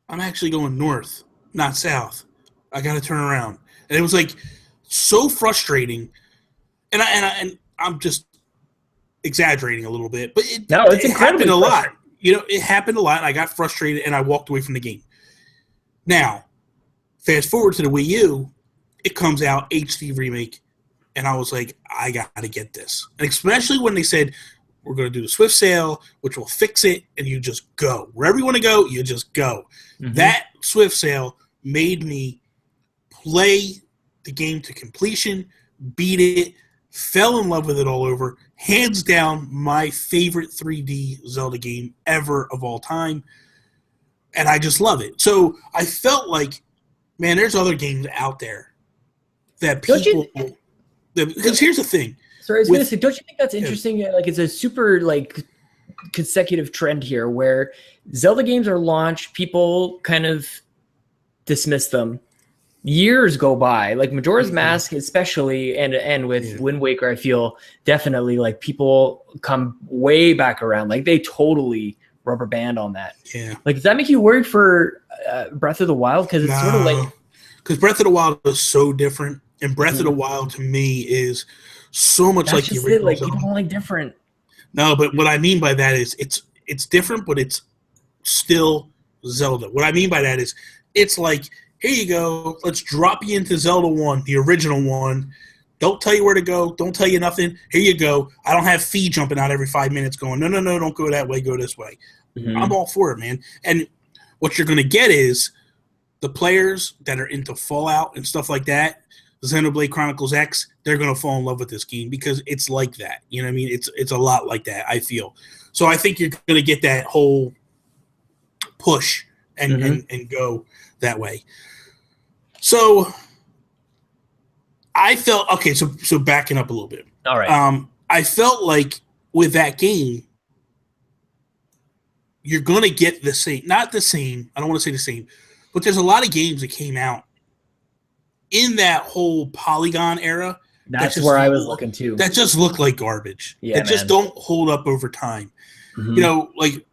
Speaker 2: I'm actually going north, not south. I got to turn around. And it was like so frustrating. And I'm just exaggerating a little bit, but it happened a lot. You know, it happened a lot. And I got frustrated and I walked away from the game. Now, fast forward to the Wii U, it comes out HD remake. And I was like, I got to get this. And especially when they said, we're going to do the Swift sale, which will fix it, and you just go. Wherever you want to go, you just go. That Swift sale made me play the game to completion, beat it, fell in love with it all over. Hands down, my favorite 3D Zelda game ever of all time. And I just love it. So I felt like, man, there's other games out there that people... Because here's the thing.
Speaker 3: Sorry, I was going to say, don't you think that's interesting? Like, it's a super consecutive trend here where Zelda games are launched, people kind of dismiss them. Years go by, like Majora's Mask, especially, and with Wind Waker, I feel definitely like people come way back around. Like they totally rubber band on that.
Speaker 2: Yeah.
Speaker 3: Like, does that make you worried for Breath of the Wild? Because it's sort of like,
Speaker 2: because Breath of the Wild is so different, and Breath of the Wild to me is so much like the original.
Speaker 3: Like, people don't like different.
Speaker 2: No, but what I mean by that is it's different, but it's still Zelda. What I mean by that is it's like, here you go, let's drop you into Zelda 1, the original one. Don't tell you where to go. Don't tell you nothing. Here you go. I don't have Fee jumping out every 5 minutes going, no, don't go that way, go this way. I'm all for it, man. And what you're going to get is the players that are into Fallout and stuff like that, Xenoblade Chronicles X, they're going to fall in love with this game because it's like that. You know what I mean? It's a lot like that, I feel. So I think you're going to get that whole push and go that way. So I felt, okay, so backing up a little bit.
Speaker 3: All right.
Speaker 2: I felt like with that game, you're going to get the same, not the same, I don't want to say the same, but there's a lot of games that came out in that whole Polygon era.
Speaker 3: That's where I was looking too.
Speaker 2: That just look like garbage.
Speaker 3: Yeah,
Speaker 2: just don't hold up over time. You know, like,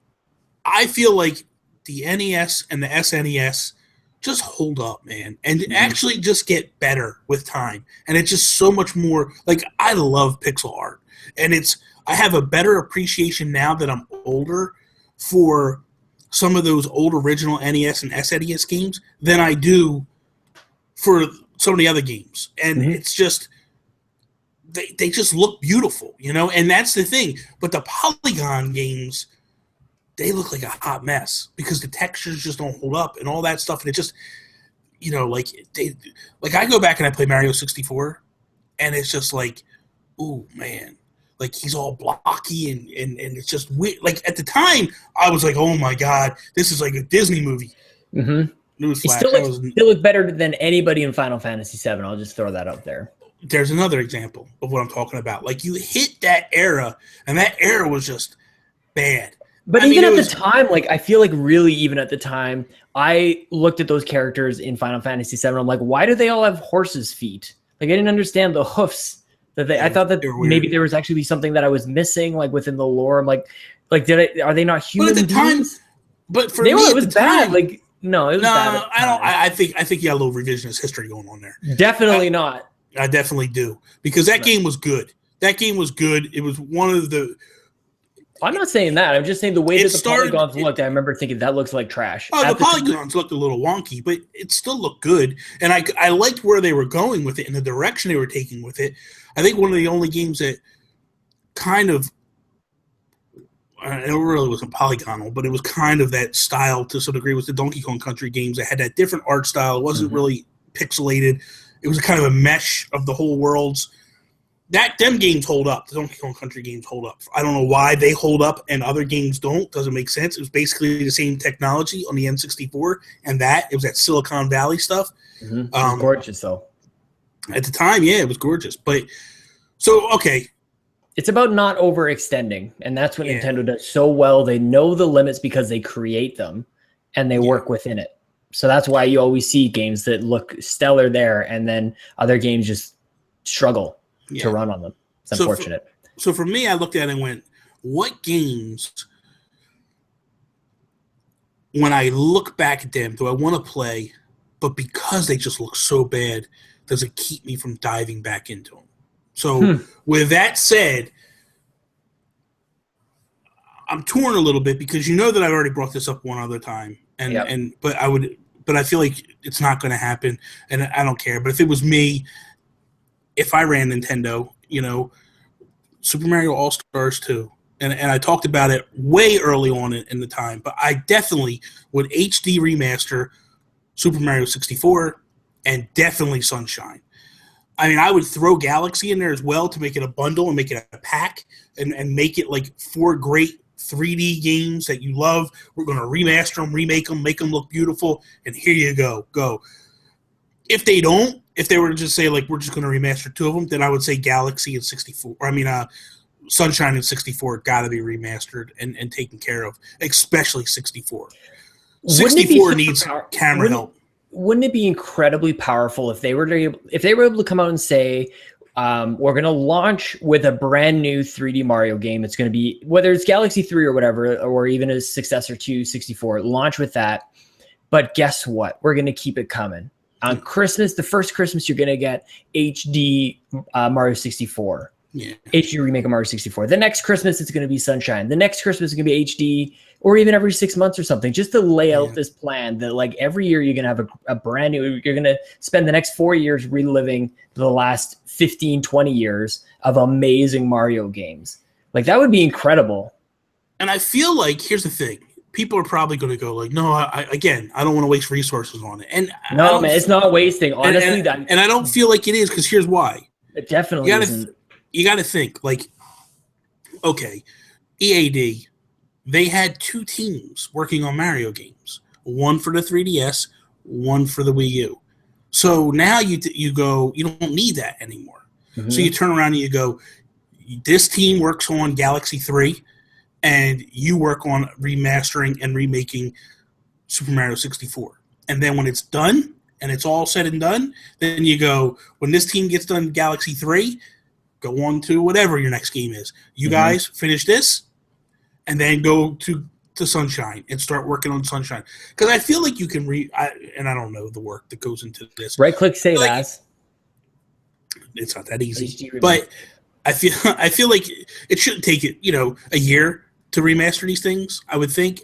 Speaker 2: I feel like the NES and the SNES just hold up, man, and actually just get better with time. And it's just so much more, like, I love pixel art. And I have a better appreciation now that I'm older for some of those old original NES and SNES games than I do for some of the other games. And it's just, they just look beautiful, you know? And that's the thing. But the Polygon games, they look like a hot mess because the textures just don't hold up and all that stuff. And it just, you know, like I go back and I play Mario 64 and it's just like, ooh, man, like he's all blocky and it's just weird. Like at the time I was like, oh my God, this is like a Disney movie.
Speaker 3: He still looks better than anybody in Final Fantasy VII. I'll just throw that up there.
Speaker 2: There's another example of what I'm talking about. Like you hit that era and that era was just bad.
Speaker 3: But even at the time, like I feel like really even at the time, I looked at those characters in Final Fantasy VII. I'm like, why do they all have horses' feet? Like I didn't understand the hoofs that I thought that maybe there was actually something that I was missing, like within the lore. I'm like are they not human?
Speaker 2: But at the
Speaker 3: beings?
Speaker 2: time, but for
Speaker 3: me,
Speaker 2: it
Speaker 3: was bad. Like no, it was bad.
Speaker 2: I think you got a little revisionist history going on there.
Speaker 3: Definitely not.
Speaker 2: I definitely do because that game was good. That game was good. It was one of the.
Speaker 3: I'm not saying that. I'm just saying the way that the polygons looked. I remember thinking that looks like trash.
Speaker 2: Oh, the polygons looked a little wonky, but it still looked good. And I liked where they were going with it and the direction they were taking with it. I think one of the only games that kind of, it really wasn't polygonal, but it was kind of that style to some degree was the Donkey Kong Country games that had that different art style. It wasn't really pixelated. It was kind of a mesh of the whole worlds. Them games hold up. The Donkey Kong Country games hold up. I don't know why they hold up and other games don't. Doesn't make sense. It was basically the same technology on the N64 and it was that Silicon Valley stuff.
Speaker 3: It was gorgeous though.
Speaker 2: At the time, yeah, it was gorgeous. But so okay.
Speaker 3: It's about not overextending, and that's what Nintendo does so well. They know the limits because they create them and they work within it. So that's why you always see games that look stellar there, and then other games just struggle to run on them. It's unfortunate.
Speaker 2: So for me, I looked at it and went, what games, when I look back at them, do I want to play, but because they just look so bad, does it keep me from diving back into them? So with that said, I'm torn a little bit because you know that I've already brought this up one other time, but I feel like it's not going to happen, and I don't care. But if it was me, if I ran Nintendo, you know, Super Mario All-Stars 2, and I talked about it way early on in the time, but I definitely would HD remaster Super Mario 64 and definitely Sunshine. I mean, I would throw Galaxy in there as well to make it a bundle and make it a pack and make it like 4 great 3D games that you love. We're going to remaster them, remake them, make them look beautiful, and here you go. If they were to just say, like, we're just going to remaster 2 of them, then I would say Galaxy and 64. Sunshine and 64 got to be remastered and taken care of, especially 64. 64 needs camera help.
Speaker 3: Wouldn't it be incredibly powerful if they were able to come out and say, We're going to launch with a brand new 3D Mario game. It's going to be, whether it's Galaxy 3 or whatever, or even a successor to 64, launch with that. But guess what? We're going to keep it coming. On Christmas, the first Christmas, you're going to get HD Mario 64.
Speaker 2: Yeah.
Speaker 3: HD remake of Mario 64. The next Christmas, it's going to be Sunshine. The next Christmas is going to be HD, or even every 6 months or something, just to lay out this plan that like every year you're going to have a brand new, you're going to spend the next 4 years reliving the last 15, 20 years of amazing Mario games. Like that would be incredible.
Speaker 2: And I feel like, here's the thing. People are probably going to go like, no, I don't want to waste resources on it. And
Speaker 3: no, man, it's not wasting. Honestly,
Speaker 2: and I don't feel like it is, because here's why.
Speaker 3: It definitely isn't.
Speaker 2: You got to think, like, okay, EAD, they had 2 teams working on Mario games, one for the 3DS, one for the Wii U. So now you go, you don't need that anymore. Mm-hmm. So you turn around and you go, this team works on Galaxy 3, and you work on remastering and remaking Super Mario 64. And then when it's done, and it's all said and done, then you go, when this team gets done Galaxy 3, go on to whatever your next game is. You guys finish this, and then go to Sunshine and start working on Sunshine. Because I feel like you can and I don't know the work that goes into this.
Speaker 3: Right-click save as.
Speaker 2: It's not that easy. But I feel like it shouldn't take it, a year to remaster these things. I would think.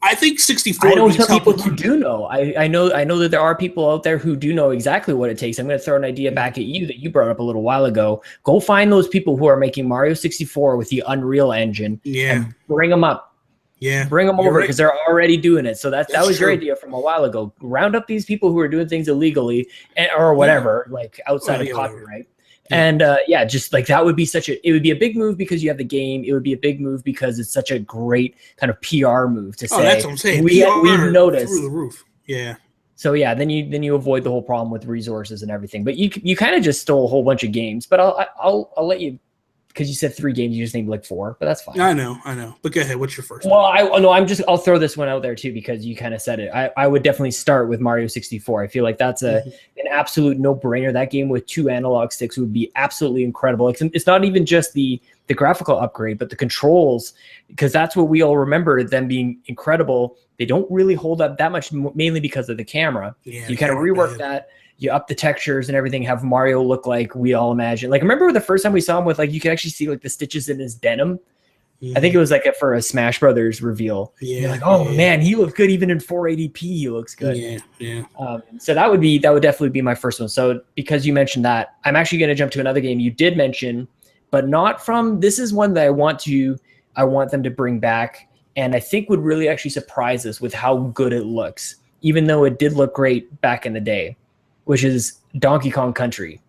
Speaker 2: I think 64.
Speaker 3: I know some people who do know. I know that there are people out there who do know exactly what it takes. I'm going to throw an idea back at you that you brought up a little while ago. Go find those people who are making Mario 64 with the Unreal Engine. And bring them up. Yeah, bring them over because they're already doing it. So that was your idea from a while ago. Round up these people who are doing things illegally or whatever, like outside of copyright. And just like that would be it would be a big move because you have the game. It would be a big move because it's such a great kind of PR move to say.
Speaker 2: That's what I'm saying.
Speaker 3: We've noticed
Speaker 2: through the roof. Yeah.
Speaker 3: So then you avoid the whole problem with resources and everything. But you kind of just stole a whole bunch of games. But I'll let you, because you said 3 games, you just named like 4, but that's fine.
Speaker 2: I know. But go ahead. What's your first?
Speaker 3: Well, I'll throw this one out there too, because you kind of said it. I would definitely start with Mario 64. I feel like that's an absolute no-brainer. That game with 2 analog sticks would be absolutely incredible. It's not even just the graphical upgrade, but the controls, because that's what we all remember them being incredible. They don't really hold up that much, mainly because of the camera. Yeah, you kind of rework that. You up the textures and everything, have Mario look like we all imagine. Like, remember the first time we saw him with, like, you could actually see, like, the stitches in his denim? I think it was, like, for a Smash Brothers reveal. Yeah. You're like, man, he looks good. Even in 480p, he looks good.
Speaker 2: Yeah.
Speaker 3: So that would definitely be my first one. So because you mentioned that, I'm actually going to jump to another game you did mention, but not from – this is one that I want them to bring back, and I think would really actually surprise us with how good it looks, even though it did look great back in the day, which is Donkey Kong Country.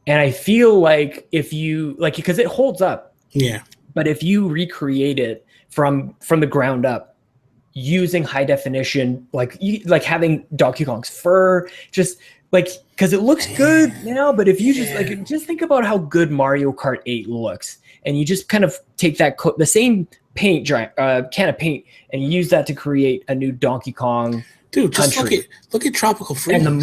Speaker 3: And I feel like if you like, because it holds up. Yeah. But if you recreate it from the ground up using high definition, like having Donkey Kong's fur, just like, because it looks good now, but if you just think about how good Mario Kart 8 looks, and you just kind of take that the same paint can of paint and use that to create a new Donkey Kong.
Speaker 2: Dude, just look at Tropical Freeze
Speaker 3: and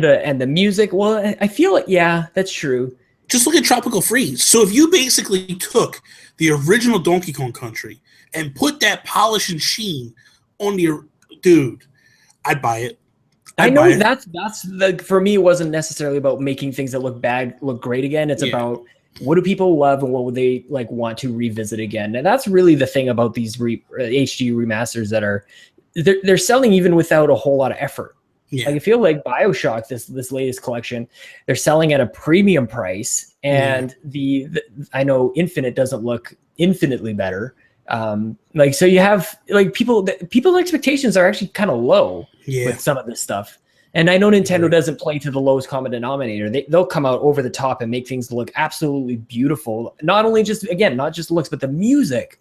Speaker 3: the music. Well, I feel like that's true.
Speaker 2: Just look at Tropical Freeze. So if you basically took the original Donkey Kong Country and put that polish and sheen on dude, I'd buy it.
Speaker 3: I know that's for me. It wasn't necessarily about making things that look bad look great again. It's about what do people love and what would they like want to revisit again. And that's really the thing about these HD remasters that are. They're selling even without a whole lot of effort. Yeah. Like I feel like BioShock, this latest collection, they're selling at a premium price, and I know Infinite doesn't look infinitely better. So you have like people's expectations are actually kind of low with some of this stuff. And I know Nintendo doesn't play to the lowest common denominator. They'll come out over the top and make things look absolutely beautiful. Not just looks, but the music.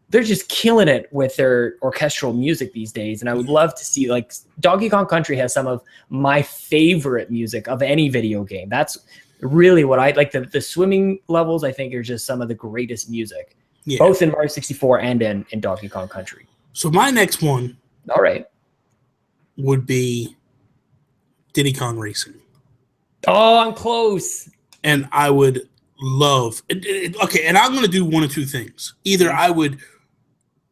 Speaker 3: They're just killing it with their orchestral music these days. And I would love to see, like, Donkey Kong Country has some of my favorite music of any video game. That's really what I like. The swimming levels, I think, are just some of the greatest music, both in Mario 64 and in Donkey Kong Country.
Speaker 2: So my next one,
Speaker 3: all right,
Speaker 2: would be Diddy Kong Racing.
Speaker 3: Oh, I'm close.
Speaker 2: And I would love okay, and I'm going to do one of two things. Either I would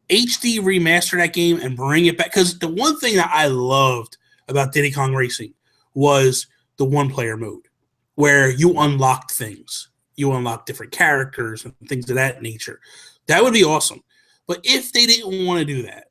Speaker 2: HD remaster that game and bring it back, because the one thing that I loved about Diddy Kong Racing was the one-player mode, where you unlocked things. You unlocked different characters and things of that nature. That would be awesome. But if they didn't want to do that,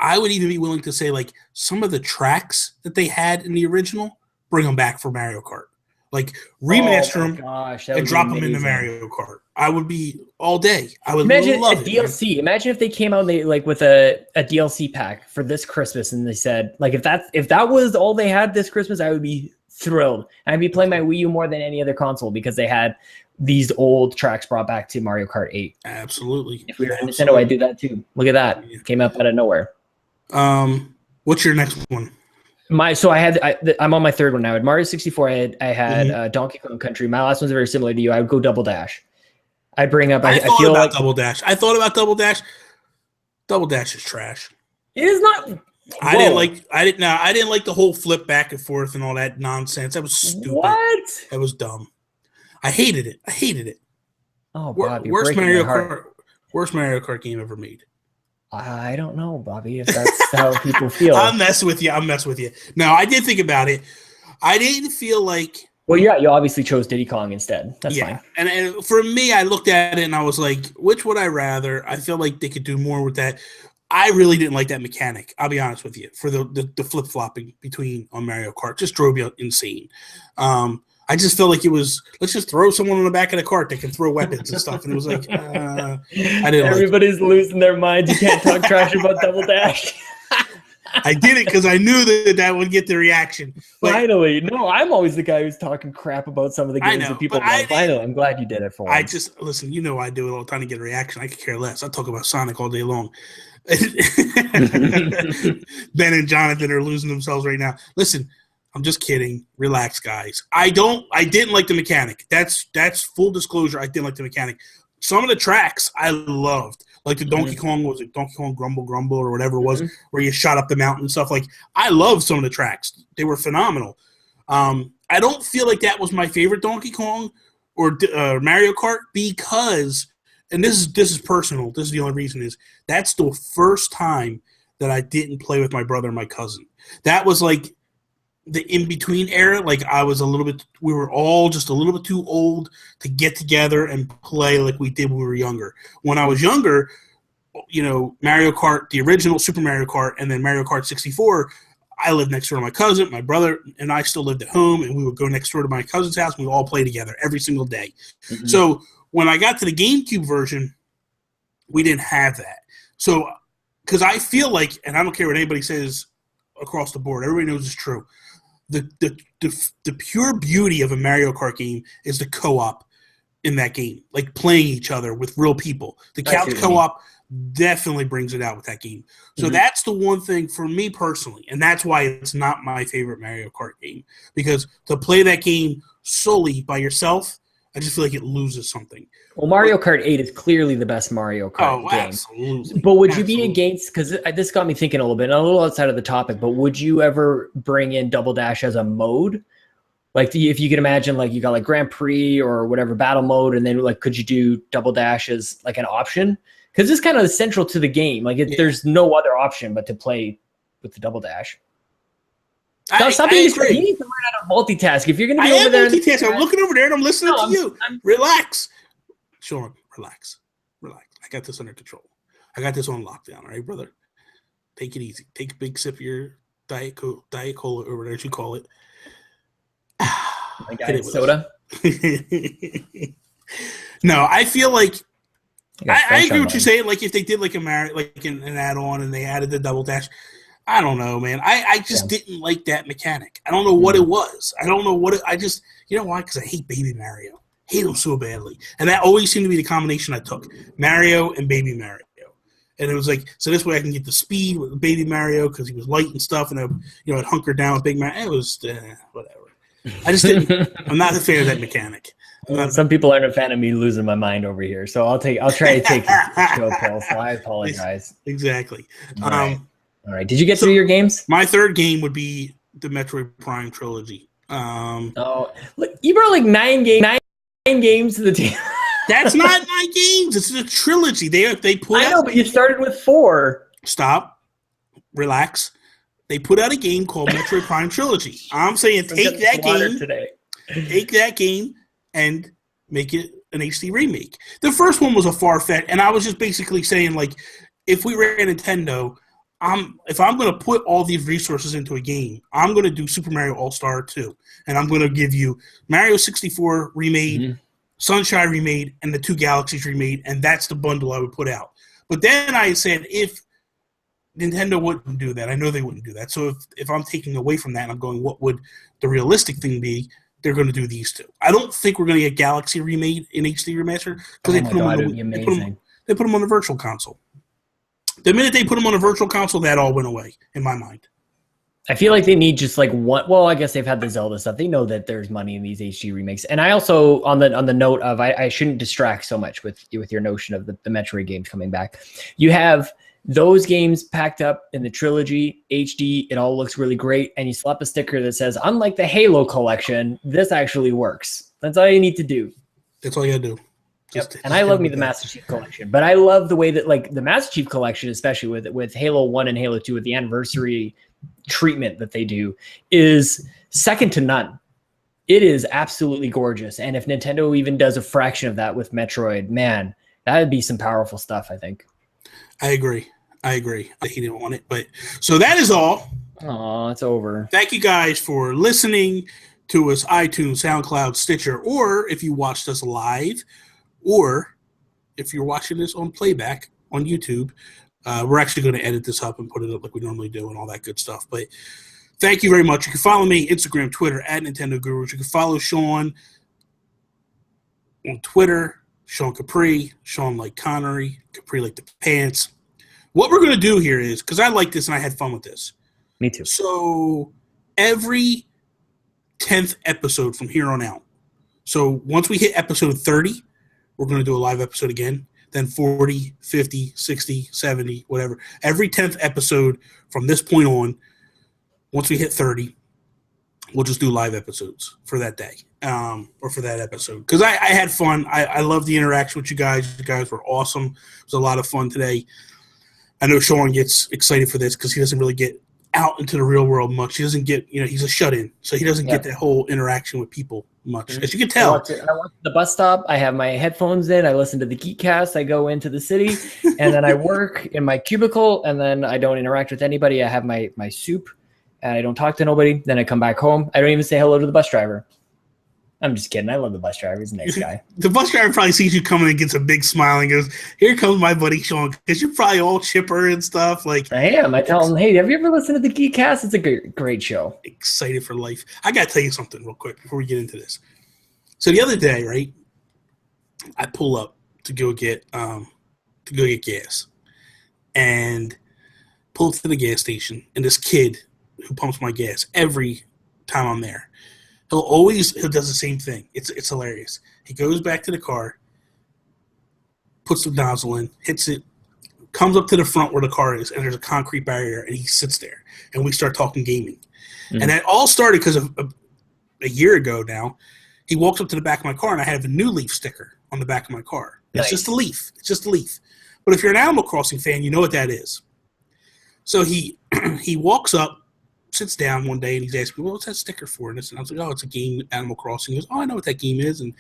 Speaker 2: I would even be willing to say, like, some of the tracks that they had in the original, bring them back for Mario Kart. Like, remaster them and drop them into Mario Kart. I would be all day. I would
Speaker 3: imagine
Speaker 2: love
Speaker 3: a DLC. Imagine if they came out with a DLC pack for this Christmas, and they said, like, if that was all they had this Christmas, I would be thrilled. And I'd be playing my Wii U more than any other console because they had these old tracks brought back to Mario Kart 8.
Speaker 2: Absolutely.
Speaker 3: If we were Nintendo, I'd do that too. Look at that. Yeah. Came up out of nowhere.
Speaker 2: What's your next one?
Speaker 3: I'm on my third one now. At Mario 64, I had Donkey Kong Country. My last one's very similar to you. I would go Double Dash. I bring up. I feel like
Speaker 2: Double Dash. I thought about Double Dash. Double Dash is trash.
Speaker 3: It is not.
Speaker 2: I didn't like the whole flip back and forth and all that nonsense. That was stupid.
Speaker 3: What?
Speaker 2: That was dumb. I hated it.
Speaker 3: Oh, Bob,
Speaker 2: worst Mario Kart game ever made.
Speaker 3: I don't know, Bobby, if that's how people feel.
Speaker 2: I'm messing with you. No, I did think about it. I didn't feel like.
Speaker 3: Well, yeah, you obviously chose Diddy Kong instead. That's fine.
Speaker 2: And for me, I looked at it and I was like, which would I rather? I feel like they could do more with that. I really didn't like that mechanic. I'll be honest with you. For the flip flopping between on Mario Kart, just drove me insane. I just felt like it was, let's just throw someone on the back of the cart that can throw weapons and stuff. And it was like, I didn't.
Speaker 3: Everybody's losing their minds. You can't talk trash about Double Dash.
Speaker 2: I did it because I knew that would get the reaction. But
Speaker 3: finally. No, I'm always the guy who's talking crap about some of the games that people love. Finally, I'm glad you did it for once.
Speaker 2: Listen, you know I do it all the time to get a reaction. I could care less. I talk about Sonic all day long. Ben and Jonathan are losing themselves right now. Listen, I'm just kidding. Relax, guys. I didn't like the mechanic. That's full disclosure. I didn't like the mechanic. Some of the tracks I loved, like the Donkey Kong, was it Donkey Kong Grumble or whatever it was, where you shot up the mountain and stuff. Like, I loved some of the tracks. They were phenomenal. I don't feel like that was my favorite Donkey Kong or Mario Kart because, and this is personal. This is the only reason is that's the first time that I didn't play with my brother and my cousin. That was like the in-between era. Like, we were all just a little bit too old to get together and play like we did when we were younger. When I was younger, Mario Kart, the original Super Mario Kart, and then Mario Kart 64, I lived next door to my cousin. My brother and I still lived at home, and we would go next door to my cousin's house, and we would all play together every single day. Mm-hmm. So when I got to the GameCube version, we didn't have that. So, because I feel like, and I don't care what anybody says across the board, everybody knows it's true, the pure beauty of a Mario Kart game is the co-op in that game, like playing each other with real people. The couch co-op definitely brings it out with that game. So that's the one thing for me personally, and that's why it's not my favorite Mario Kart game, because to play that game solely by yourself, I just feel like it loses something.
Speaker 3: Well, Mario Kart 8 is clearly the best Mario Kart game.
Speaker 2: Absolutely.
Speaker 3: But would you be against, because this got me thinking a little bit, a little outside of the topic, but would you ever bring in Double Dash as a mode? Like, if you could imagine, like, you got like Grand Prix or whatever battle mode, and then like, could you do Double Dash as like an option? Because it's kind of central to the game. Like, there's no other option but to play with the Double Dash. Stop being distracted. You need to learn how to multitask. If you're going to be over there,
Speaker 2: multitasking. I'm looking over there and I'm listening to you. Relax, Sean. Relax. I got this under control. I got this on lockdown. All right, brother. Take it easy. Take a big sip of your Diet Cola or whatever you call it.
Speaker 3: Soda.
Speaker 2: No, I feel like I agree with what you're saying. Like, if they did like an add-on and they added the Double Dash. I don't know, man. I just didn't like that mechanic. I don't know what it was. I don't know what it – I just – you know why? Because I hate Baby Mario. Hate him so badly. And that always seemed to be the combination I took, Mario and Baby Mario. And it was like, so this way I can get the speed with Baby Mario because he was light and stuff, and I'd hunker down with Big Mario. It was whatever. I just didn't – I'm not a fan of that mechanic.
Speaker 3: Some people aren't a fan of me losing my mind over here, so I'll try to take show pill, so I apologize.
Speaker 2: Exactly.
Speaker 3: All right. Did you get through your games?
Speaker 2: My third game would be the Metroid Prime trilogy.
Speaker 3: Oh, look, you brought like nine games to the team.
Speaker 2: That's not 9 games. It's a trilogy. They put.
Speaker 3: I know, but you started with 4.
Speaker 2: Stop. Relax. They put out a game called Metroid Prime Trilogy. I'm saying take that game and make it an HD remake. The first one was a far-fetched, and I was just basically saying, like, if we were Nintendo, if I'm going to put all these resources into a game, I'm going to do Super Mario All-Star 2, and I'm going to give you Mario 64 remade, Sunshine remade, and the 2 Galaxies remade, and that's the bundle I would put out. But then I said, if Nintendo wouldn't do that, I know they wouldn't do that. So if I'm taking away from that and I'm going, what would the realistic thing be? They're going to do these 2. I don't think we're going to get Galaxy remade in HD remaster because they put them on the Virtual Console. The minute they put them on a Virtual Console, that all went away in my mind.
Speaker 3: I feel like they need just like one. Well, I guess they've had the Zelda stuff. They know that there's money in these HD remakes. And I also, on the note of, I shouldn't distract so much with your notion of the Metroid games coming back. You have those games packed up in the trilogy, HD, it all looks really great, and you slap a sticker that says, unlike the Halo collection, this actually works. That's all you need to do.
Speaker 2: That's all you gotta do.
Speaker 3: Yep. And I love me the Master Chief Collection, but I love the way that, like, the Master Chief Collection, especially with Halo 1 and Halo 2, with the anniversary treatment that they do, is second to none. It is absolutely gorgeous. And if Nintendo even does a fraction of that with Metroid, man, that would be some powerful stuff, I think.
Speaker 2: I agree. He didn't want it, but so that is all.
Speaker 3: Oh, it's over.
Speaker 2: Thank you guys for listening to us, iTunes, SoundCloud, Stitcher, or if you watched us live, or if you're watching this on playback on YouTube. We're actually going to edit this up and put it up like we normally do and all that good stuff. But thank you very much. You can follow me, Instagram, Twitter, at Nintendo Gurus. You can follow Sean on Twitter, Sean Capri, Sean like Connery, Capri like the pants. What we're going to do here is, because I like this and I had fun with this.
Speaker 3: Me too.
Speaker 2: So every 10th episode from here on out. So once we hit episode 30, we're going to do a live episode again. Then 40, 50, 60, 70, whatever. Every 10th episode from this point on, once we hit 30, we'll just do live episodes for that day or for that episode. Because I had fun. I love the interaction with you guys. You guys were awesome. It was a lot of fun today. I know Sean gets excited for this because he doesn't really get out into the real world much. He doesn't get, he's a shut-in. So he doesn't get that whole interaction with people much, as you can tell.
Speaker 3: I walk to the bus stop. I have my headphones in. I listen to the Geekcast. I go into the city, and then I work in my cubicle, and then I don't interact with anybody. I have my soup, and I don't talk to nobody. Then I come back home. I don't even say hello to the bus driver. I'm just kidding. I love the bus driver. He's a nice guy.
Speaker 2: The bus driver probably sees you coming and gets a big smile and goes, "Here comes my buddy Sean," because you're probably all chipper and stuff. Like
Speaker 3: I am. I tell him, "Hey, have you ever listened to the Geekcast? It's a great show."
Speaker 2: Excited for life. I got to tell you something real quick before we get into this. So the other day, right, I pull up to go get gas, and pull up to the gas station, and this kid who pumps my gas every time I'm there. He does the same thing. It's hilarious. He goes back to the car, puts the nozzle in, hits it, comes up to the front where the car is, and there's a concrete barrier, and he sits there, and we start talking gaming. Mm-hmm. And that all started because of a year ago now. He walks up to the back of my car, and I have a New Leaf sticker on the back of my car. It's just a leaf. It's just a leaf. But if you're an Animal Crossing fan, you know what that is. So he walks up, sits down one day, and he's asking me, "Well, what's that sticker for?" And I was like, "Oh, it's a game, Animal Crossing." He goes, "Oh, I know what that game is." And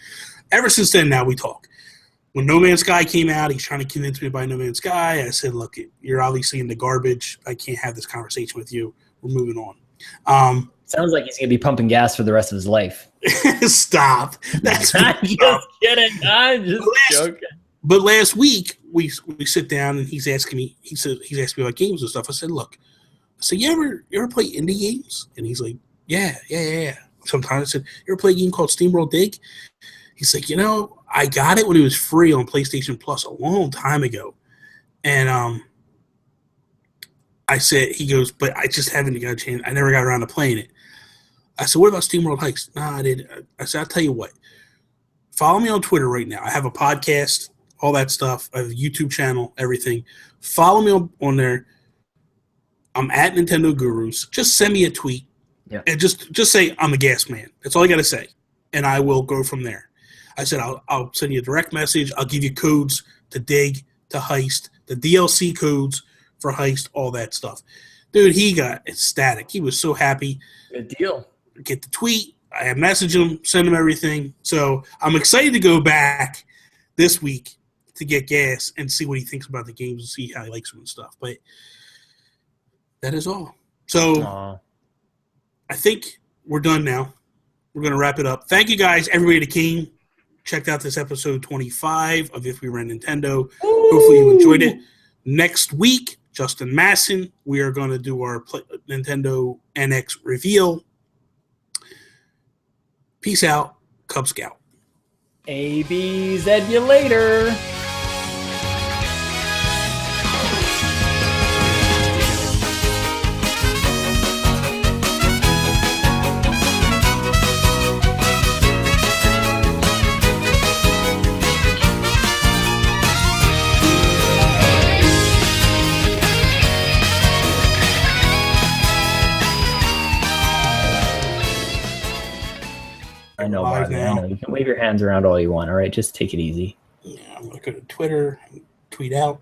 Speaker 2: ever since then, now we talk. When No Man's Sky came out, he's trying to convince me to buy No Man's Sky. I said, "Look, you're obviously into garbage. I can't have this conversation with you. We're moving on."
Speaker 3: Sounds like he's going to be pumping gas for the rest of his life.
Speaker 2: Stop. That's
Speaker 3: I'm just kidding. I'm just joking.
Speaker 2: But last week, we sit down, and he's asking me asking me about games and stuff. I said, "Look," you ever play indie games? And he's like, yeah. Sometimes I said, "You ever play a game called SteamWorld Dig?" He's like, I got it when it was free on PlayStation Plus a long time ago. And I said, he goes, "But I just haven't got a chance. I never got around to playing it." I said, "What about SteamWorld Heist?" "No, I didn't." I said, "I'll tell you what. Follow me on Twitter right now. I have a podcast, all that stuff. I have a YouTube channel, everything. Follow me on there. I'm at Nintendo Gurus. Just send me a tweet
Speaker 3: Yeah.
Speaker 2: And just say, I'm a gas man. That's all I got to say. And I will go from there. I said, I'll send you a direct message. I'll give you codes to dig, to heist, the DLC codes for heist, all that stuff. Dude, he got ecstatic. He was so happy.
Speaker 3: Good deal.
Speaker 2: Get the tweet. I messaged him, send him everything. So I'm excited to go back this week to get gas and see what he thinks about the games and see how he likes them and stuff. But that is all. So I think we're done now. We're going to wrap it up. Thank you guys, everybody that came. Checked out this episode 25 of If We Ran Nintendo. Ooh. Hopefully you enjoyed it. Next week, Justin Masson, we are going to do our Nintendo NX reveal. Peace out, Cub Scout.
Speaker 3: ABZ you later. I know, Marvin. I know. You can wave your hands around all you want. All right, just take it easy.
Speaker 2: Yeah, I'm gonna go to Twitter and tweet out.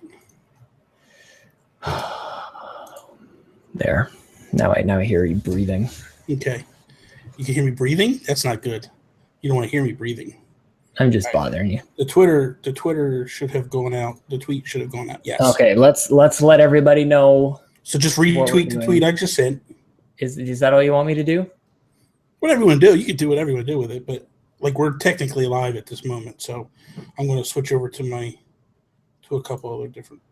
Speaker 3: There. Now I hear you breathing.
Speaker 2: Okay. You can hear me breathing? That's not good. You don't want to hear me breathing.
Speaker 3: I'm just bothering you.
Speaker 2: The Twitter should have gone out. The tweet should have gone out. Yes.
Speaker 3: Okay, let's let everybody know.
Speaker 2: So just retweet the tweet I just sent.
Speaker 3: Is that all you want me to do?
Speaker 2: Whatever you want to do, you can do whatever you want to do with it. But like we're technically live at this moment, so I'm going to switch over to a couple other different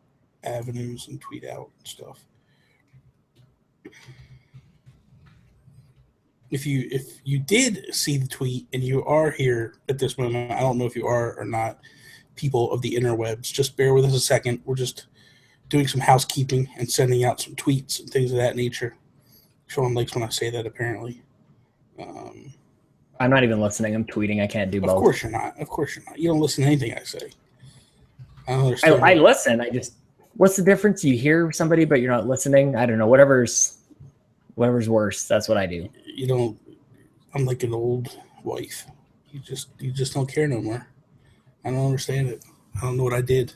Speaker 2: avenues and tweet out and stuff. If you did see the tweet and you are here at this moment, I don't know if you are or not, people of the interwebs, just bear with us a second. We're just doing some housekeeping and sending out some tweets and things of that nature. Sean likes when I say that, apparently.
Speaker 3: I'm not even listening. I'm tweeting. I can't do both.
Speaker 2: Of course you're not. You don't listen to anything I say. I don't understand.
Speaker 3: I listen. What's the difference? You hear somebody, but you're not listening? I don't know. Whatever's worse. That's what I do.
Speaker 2: You don't. I'm like an old wife. You just don't care no more. I don't understand it. I don't know what I did.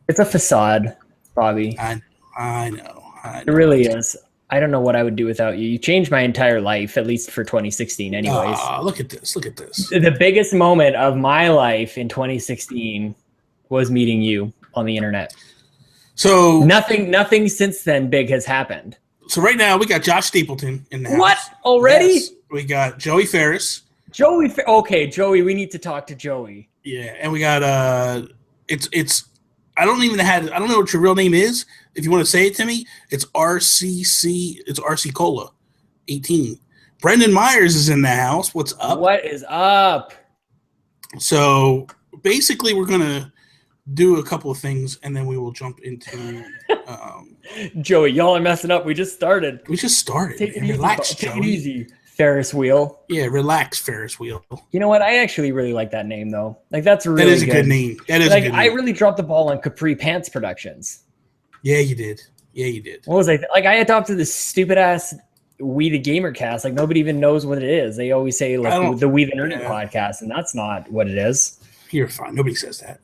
Speaker 3: It's a facade, Bobby.
Speaker 2: I know.
Speaker 3: It really is. I don't know what I would do without you. You changed my entire life, at least for 2016 anyways.
Speaker 2: Look at this.
Speaker 3: The biggest moment of my life in 2016 was meeting you on the internet.
Speaker 2: So
Speaker 3: nothing since then big has happened.
Speaker 2: So right now we got Josh Stapleton in the house.
Speaker 3: What? Already?
Speaker 2: Yes. We got Joey Ferris.
Speaker 3: Okay, Joey, we need to talk to Joey.
Speaker 2: Yeah, and we got I don't know what your real name is. If you want to say it to me, it's RCC. It's RC Cola, 18. Brendan Myers is in the house. What's up?
Speaker 3: What is up?
Speaker 2: So basically, we're gonna do a couple of things, and then we will jump into.
Speaker 3: Joey, y'all are messing up. We just started.
Speaker 2: Take it easy. Relax, Joey.
Speaker 3: Take it easy. Ferris wheel.
Speaker 2: Yeah, relax, Ferris wheel.
Speaker 3: You know what? I actually really like that name, though. Like, that's really good.
Speaker 2: That is a good name. That is a good name.
Speaker 3: I really dropped the ball on Capri Pants Productions.
Speaker 2: Yeah, you did.
Speaker 3: What was I? Like, I adopted this stupid-ass We the Gamer cast. Like, nobody even knows what it is. They always say, like, the We the Nerdy podcast, and that's not what it is.
Speaker 2: You're fine. Nobody says that.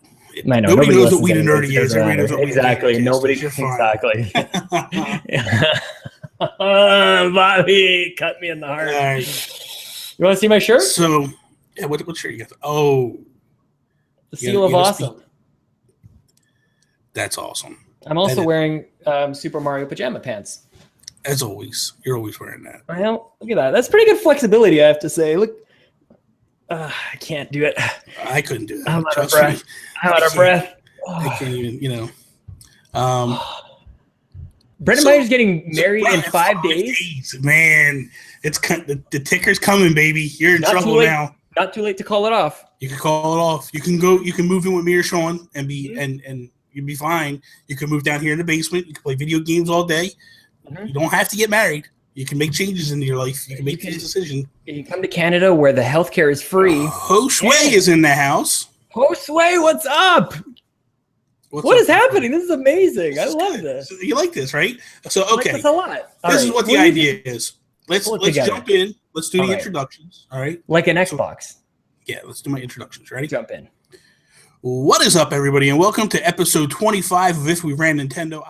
Speaker 3: I know. Nobody
Speaker 2: knows what We the Nerdy is.
Speaker 3: Exactly. Nobody. Exactly. Bobby, cut me in the heart. You want to see my shirt?
Speaker 2: So, yeah, what shirt you got? Oh,
Speaker 3: the Seal of Awesome.
Speaker 2: That's awesome.
Speaker 3: I'm also wearing Super Mario pajama pants.
Speaker 2: As always, you're always wearing that.
Speaker 3: Well, look at that. That's pretty good flexibility, I have to say. Look, I can't do it.
Speaker 2: I couldn't do that.
Speaker 3: I'm out of breath.
Speaker 2: I can't even,
Speaker 3: Brendan Meyer's getting married in 5 days.
Speaker 2: Man, it's the ticker's coming, baby. You're in trouble now.
Speaker 3: Not too late to call it off.
Speaker 2: You can call it off. You can go. You can move in with me or Sean and be and you'll be fine. You can move down here in the basement. You can play video games all day. Mm-hmm. You don't have to get married. You can make changes into your life. You can make these decisions. You
Speaker 3: come to Canada where the healthcare is free.
Speaker 2: Josue is in the house.
Speaker 3: Josue, what's up? What is happening? This is amazing. I love this.
Speaker 2: You like this, right? So, okay.
Speaker 3: I like this a lot.
Speaker 2: This is what the idea is. Let's jump in. Let's do the introductions. All right.
Speaker 3: Like an Xbox.
Speaker 2: Yeah, let's do my introductions. Ready?
Speaker 3: Jump in.
Speaker 2: What is up, everybody, and welcome to episode 25 of If We Ran Nintendo.